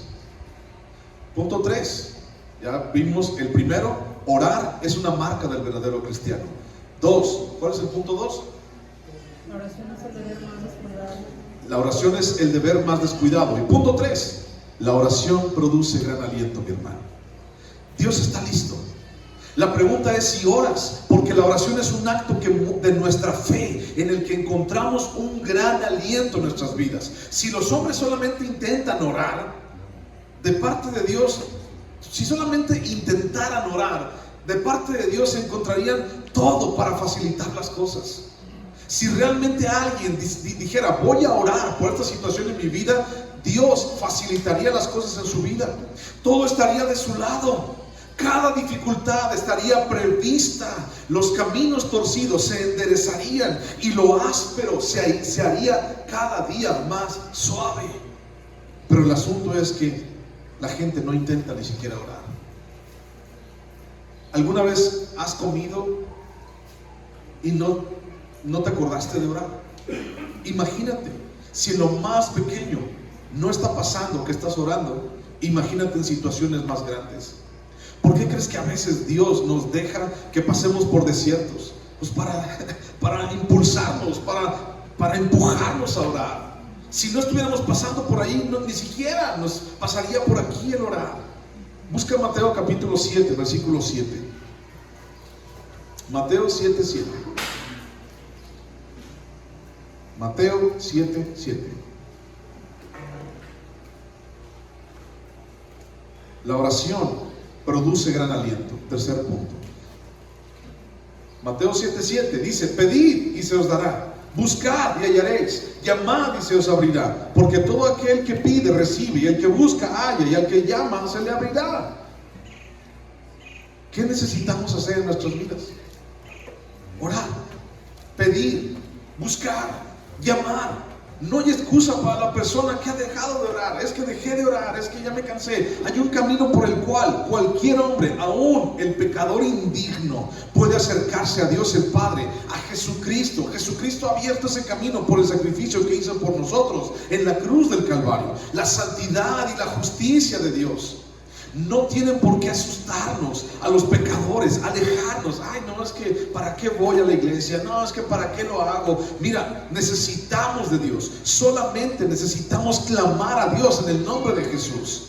Punto 3. Ya vimos el primero. Orar es una marca del verdadero cristiano. 2. ¿Cuál es el punto 2? La oración es el deber más descuidado. La oración es el deber más descuidado. Y punto 3. La oración produce gran aliento, mi hermano. Dios está listo. La pregunta es si oras, porque la oración es un acto de nuestra fe, en el que encontramos un gran aliento en nuestras vidas. Si los hombres solamente intentan orar, de parte de Dios, si solamente intentaran orar, de parte de Dios encontrarían todo para facilitar las cosas. Si realmente alguien dijera, voy a orar por esta situación en mi vida, Dios facilitaría las cosas en su vida. Todo estaría de su lado. Cada dificultad estaría prevista. Los caminos torcidos se enderezarían y lo áspero se haría cada día más suave. Pero el asunto es que la gente no intenta ni siquiera orar. ¿Alguna vez has comido y no te acordaste de orar? Imagínate, si en lo más pequeño no está pasando que estás orando, imagínate en situaciones más grandes. ¿Por qué crees que a veces Dios nos deja que pasemos por desiertos? Pues para impulsarnos, para empujarnos a orar. Si no estuviéramos pasando por ahí, ni siquiera nos pasaría por aquí el orar. Busca Mateo capítulo 7, versículo 7. Mateo 7, 7. Mateo 7, 7. La oración produce gran aliento. Tercer punto. Mateo 7, 7 dice: pedid y se os dará. Buscad y hallaréis, llamad y se os abrirá, porque todo aquel que pide recibe, y el que busca halla, y al que llama se le abrirá. ¿Qué necesitamos hacer en nuestras vidas? Orar, pedir, buscar, llamar. No hay excusa para la persona que ha dejado de orar. Es que dejé de orar, es que ya me cansé. Hay un camino por el cual cualquier hombre, aún el pecador indigno, puede acercarse a Dios el Padre, a Jesucristo. Jesucristo ha abierto ese camino por el sacrificio que hizo por nosotros en la cruz del Calvario. La santidad y la justicia de Dios no tienen por qué asustarnos a los pecadores, alejarnos. Ay, no, es que ¿para qué voy a la iglesia? No, es que ¿para qué lo hago? Mira, necesitamos de Dios. Solamente necesitamos clamar a Dios en el nombre de Jesús.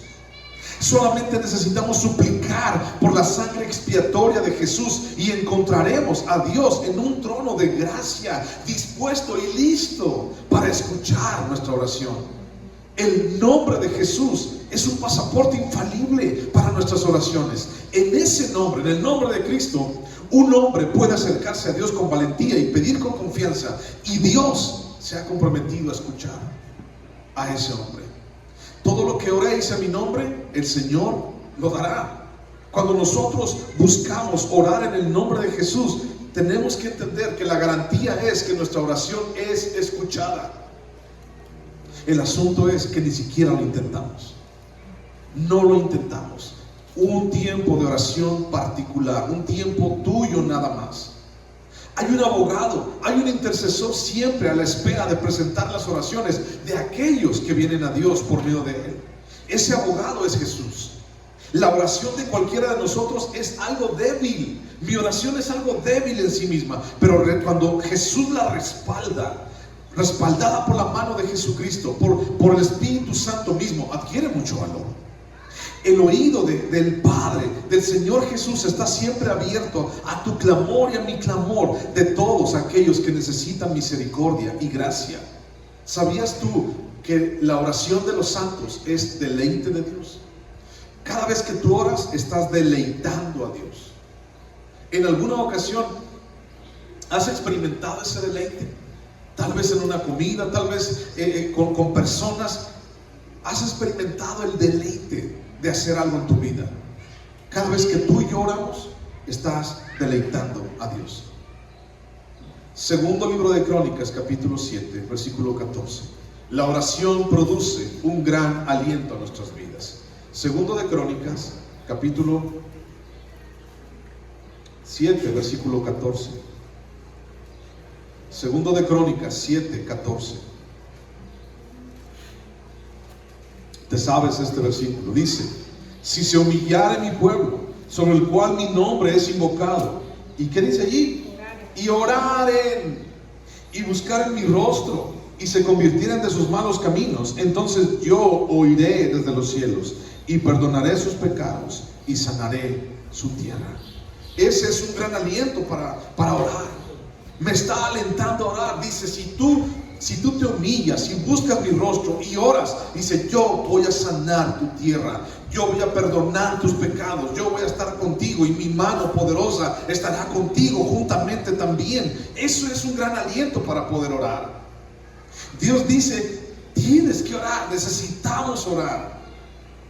Solamente necesitamos suplicar por la sangre expiatoria de Jesús y encontraremos a Dios en un trono de gracia, dispuesto y listo para escuchar nuestra oración. El nombre de Jesús es un pasaporte infalible para nuestras oraciones. En ese nombre, en el nombre de Cristo, un hombre puede acercarse a Dios con valentía y pedir con confianza, y Dios se ha comprometido a escuchar a ese hombre. Todo lo que oréis en mi nombre, el Señor lo dará. Cuando nosotros buscamos orar en el nombre de Jesús, tenemos que entender que la garantía es que nuestra oración es escuchada. El asunto es que ni siquiera lo intentamos. No lo intentamos. Un tiempo de oración particular, un tiempo tuyo nada más. Hay un abogado, hay un intercesor siempre a la espera de presentar las oraciones de aquellos que vienen a Dios por medio de Él. Ese abogado es Jesús. La oración de cualquiera de nosotros es algo débil. Mi oración es algo débil en sí misma, pero cuando Jesús la respaldada por la mano de Jesucristo, por el Espíritu Santo mismo, adquiere mucho valor. El oído del Padre, del Señor Jesús, está siempre abierto a tu clamor y a mi clamor, de todos aquellos que necesitan misericordia y gracia. ¿Sabías tú que la oración de los santos es deleite de Dios? Cada vez que tú oras, estás deleitando a Dios. ¿En alguna ocasión has experimentado ese deleite? Tal vez en una comida, tal vez con personas. Has experimentado el deleite de hacer algo en tu vida. Cada vez que tú y yo oramos, estás deleitando a Dios. Segundo libro de Crónicas, capítulo 7, versículo 14. La oración produce un gran aliento a nuestras vidas. Segundo de Crónicas, capítulo 7, versículo 14. Segundo de Crónicas 7, 14. Te sabes este versículo. Dice: si se humillare mi pueblo, sobre el cual mi nombre es invocado. ¿Y qué dice allí? Y oraren, y buscaren mi rostro, y se convirtieren de sus malos caminos, entonces yo oiré desde los cielos, y perdonaré sus pecados, y sanaré su tierra. Ese es un gran aliento para orar. Me está alentando a orar. Dice: si tú te humillas, si buscas mi rostro y oras, dice, yo voy a sanar tu tierra, yo voy a perdonar tus pecados, yo voy a estar contigo y mi mano poderosa estará contigo juntamente también. Eso es un gran aliento para poder orar. Dios dice, tienes que orar, necesitamos orar.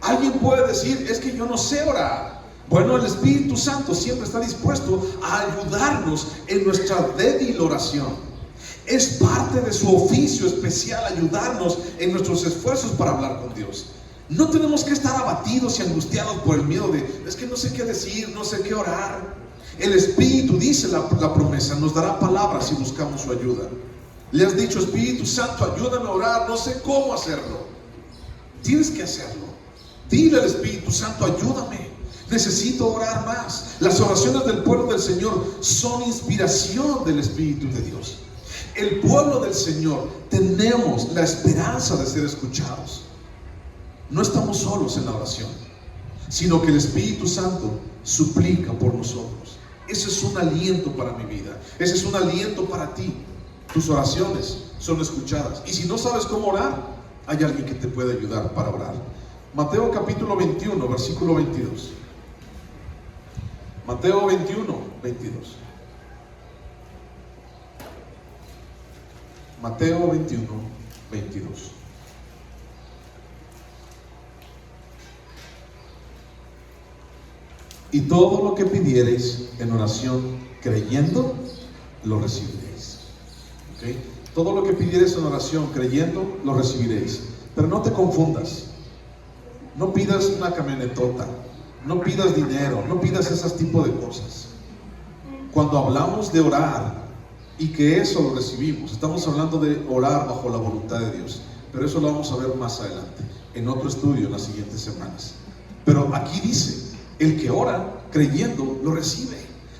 Alguien puede decir, es que yo no sé orar. Bueno, el Espíritu Santo siempre está dispuesto a ayudarnos en nuestra débil oración. Es parte de su oficio especial ayudarnos en nuestros esfuerzos para hablar con Dios. No tenemos que estar abatidos y angustiados por el miedo de, es que no sé qué decir, no sé qué orar. El Espíritu, dice la promesa, nos dará palabras si buscamos su ayuda. Le has dicho, Espíritu Santo, ayúdame a orar, no sé cómo hacerlo. Tienes que hacerlo. Dile al Espíritu Santo, ayúdame, necesito orar más. Las oraciones del pueblo del Señor son inspiración del Espíritu de Dios. El pueblo del Señor tenemos la esperanza de ser escuchados. No estamos solos en la oración, sino que el Espíritu Santo suplica por nosotros. Ese es un aliento para mi vida. Ese es un aliento para ti. Tus oraciones son escuchadas. Y si no sabes cómo orar, hay alguien que te puede ayudar para orar. Mateo capítulo 21, versículo 22. Mateo 21, 22. Mateo 21, 22. Y todo lo que pidiereis en oración creyendo, lo recibiréis. ¿Okay? Todo lo que pidiereis en oración creyendo, lo recibiréis. Pero no te confundas. No pidas una camionetota, no pidas dinero, no pidas ese tipo de cosas. Cuando hablamos de orar y que eso lo recibimos, estamos hablando de orar bajo la voluntad de Dios. Pero eso lo vamos a ver más adelante, en otro estudio en las siguientes semanas. Pero aquí dice, el que ora creyendo lo recibe.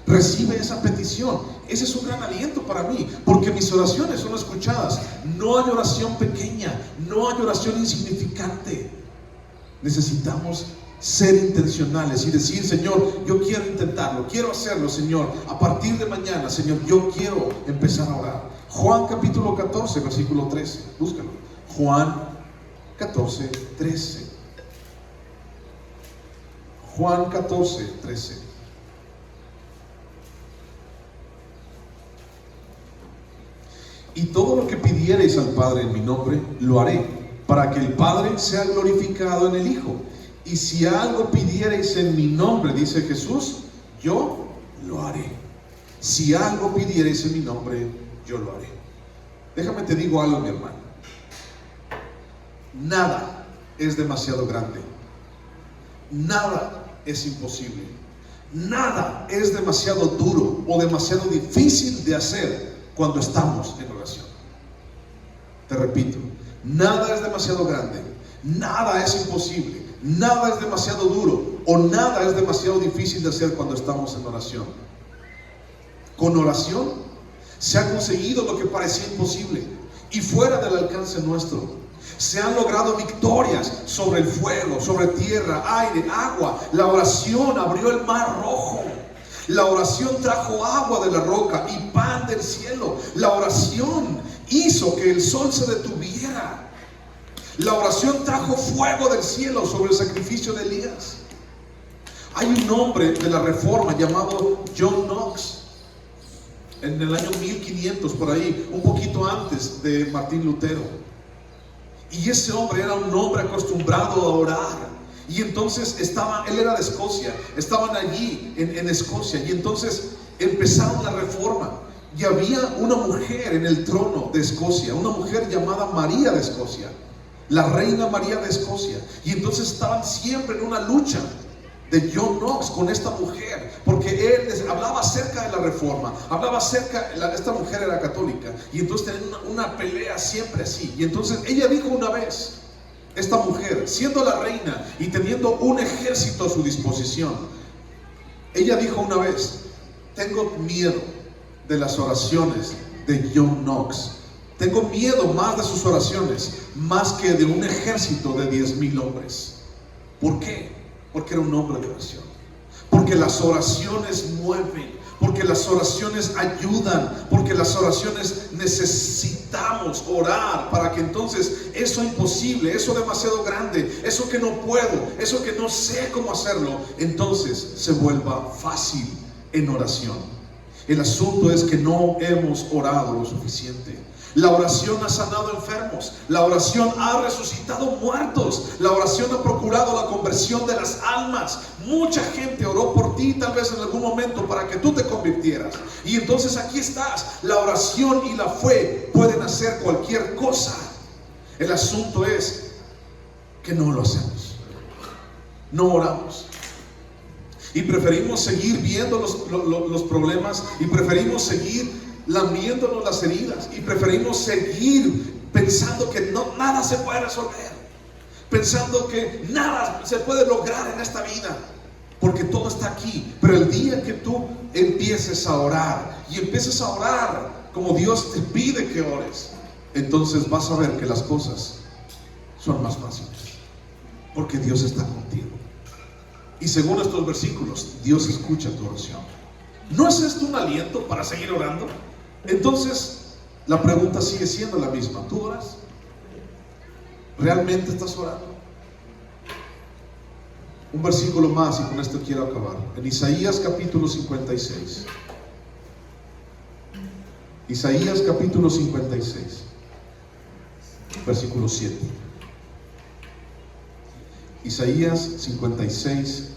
Recibe esa petición. Ese es un gran aliento para mí, porque mis oraciones son escuchadas. No hay oración pequeña, no hay oración insignificante. Necesitamos ser intencionales y decir, Señor, yo quiero intentarlo, quiero hacerlo, Señor. A partir de mañana, Señor, yo quiero empezar a orar. Juan capítulo 14, versículo 13. Búscalo. Juan 14, 13. Juan 14, 13. Y todo lo que pidiereis al Padre en mi nombre, lo haré, para que el Padre sea glorificado en el Hijo. Y si algo pidiereis en mi nombre, dice Jesús, yo lo haré. Si algo pidiereis en mi nombre, yo lo haré. Déjame te digo algo, mi hermano. Nada es demasiado grande. Nada es imposible. Nada es demasiado duro o demasiado difícil de hacer cuando estamos en oración. Te repito, nada es demasiado grande, nada es imposible, nada es demasiado duro o nada es demasiado difícil de hacer cuando estamos en oración. Con oración se ha conseguido lo que parecía imposible y fuera del alcance nuestro. Se han logrado victorias sobre el fuego, sobre tierra, aire, agua. La oración abrió el mar rojo. La oración trajo agua de la roca y pan del cielo. La oración hizo que el sol se detuviera. La oración trajo fuego del cielo sobre el sacrificio de Elías. Hay un hombre de la Reforma llamado John Knox. En el año 1500, por ahí, un poquito antes de Martín Lutero. Y ese hombre era un hombre acostumbrado a orar. Y entonces él era de Escocia, estaban allí en Escocia. Y entonces empezaron la Reforma. Y había una mujer en el trono de Escocia, una mujer llamada María de Escocia, la reina María de Escocia. Y entonces estaban siempre en una lucha de John Knox con esta mujer, porque él les hablaba acerca de la Reforma, hablaba acerca, esta mujer era católica, y entonces tenían una pelea siempre así. Y entonces ella dijo una vez, esta mujer, siendo la reina y teniendo un ejército a su disposición, ella dijo una vez: tengo miedo de las oraciones de John Knox, tengo miedo más de sus oraciones, más que de un ejército de 10,000 hombres. ¿Por qué? Porque era un hombre de oración. Porque las oraciones mueven, porque las oraciones ayudan, porque las oraciones necesitamos orar para que entonces eso imposible, eso demasiado grande, eso que no puedo, eso que no sé cómo hacerlo, entonces se vuelva fácil en oración. El asunto es que no hemos orado lo suficiente. La oración ha sanado enfermos, la oración ha resucitado muertos, la oración ha procurado la conversión de las almas. Mucha gente oró por ti tal vez en algún momento para que tú te convirtieras. Y entonces aquí estás. La oración y la fe pueden hacer cualquier cosa. El asunto es que no lo hacemos, no oramos. Y preferimos seguir viendo los problemas, y preferimos seguir lamiéndonos las heridas, y preferimos seguir pensando que nada se puede resolver, pensando que nada se puede lograr en esta vida, porque todo está aquí. Pero el día que tú empieces a orar, y empieces a orar como Dios te pide que ores, entonces vas a ver que las cosas son más fáciles, porque Dios está contigo. Y según estos versículos, Dios escucha tu oración. ¿No es esto un aliento para seguir orando? Entonces, la pregunta sigue siendo la misma. ¿Tú oras? ¿Realmente estás orando? Un versículo más y con esto quiero acabar. En Isaías capítulo 56. Isaías capítulo 56, versículo 7. Isaías 56,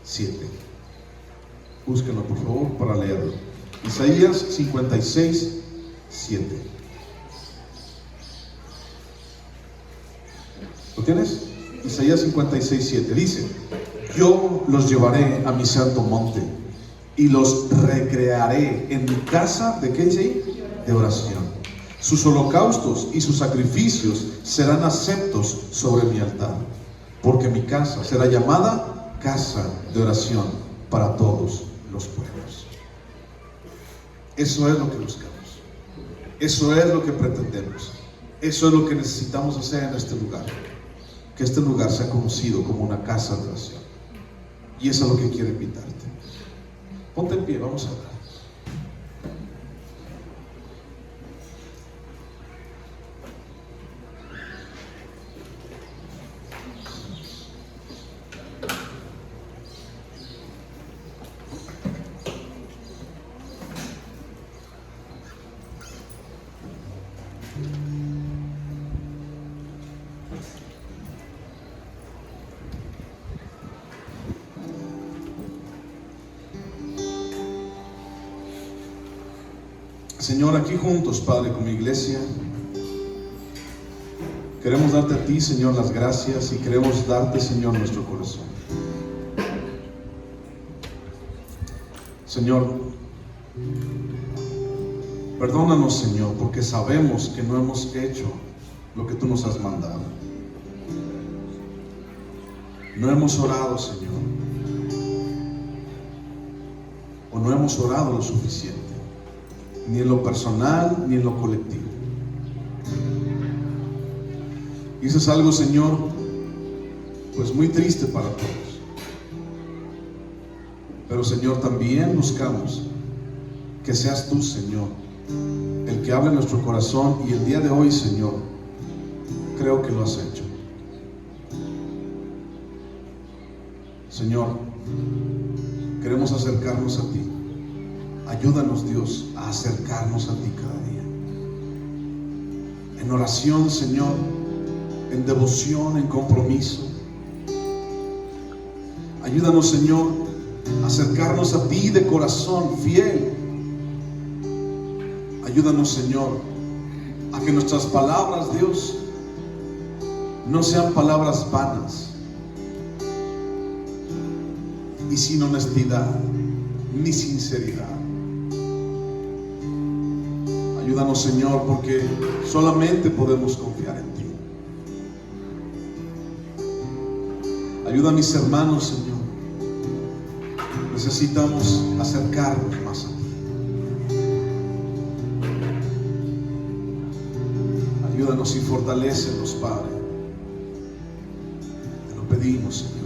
7. Búsquenlo por favor para leerlo. Isaías 56, 7. ¿Lo tienes? Isaías 56, 7. Dice: yo los llevaré a mi santo monte y los recrearé en mi casa. ¿De qué dice ahí? De oración. Sus holocaustos y sus sacrificios serán aceptos sobre mi altar, porque mi casa será llamada casa de oración para todos los pueblos. Eso es lo que buscamos. Eso es lo que pretendemos. Eso es lo que necesitamos hacer en este lugar. Que este lugar sea conocido como una casa de oración. Y eso es lo que quiero invitarte. Ponte en pie, vamos a orar. Señor, aquí juntos, Padre, como iglesia, queremos darte a ti, Señor, las gracias y queremos darte, Señor, nuestro corazón. Señor, perdónanos, Señor, porque sabemos que no hemos hecho lo que tú nos has mandado. No hemos orado, Señor, o no hemos orado lo suficiente, ni en lo personal ni en lo colectivo. Y eso es algo, Señor, pues muy triste para todos. Pero, Señor, también buscamos que seas tú, Señor, el que hable en nuestro corazón, y el día de hoy, Señor, creo que lo has hecho. Señor, queremos acercarnos a ti. Ayúdanos, Dios, a acercarnos a ti cada día. En oración, Señor, en devoción, en compromiso. Ayúdanos, Señor, a acercarnos a ti de corazón fiel. Ayúdanos, Señor, a que nuestras palabras, Dios, no sean palabras vanas y sin honestidad ni sinceridad. Ayúdanos, Señor, porque solamente podemos confiar en ti. Ayuda a mis hermanos, Señor. Necesitamos acercarnos más a ti. Ayúdanos y fortalécenos, Padre. Te lo pedimos, Señor.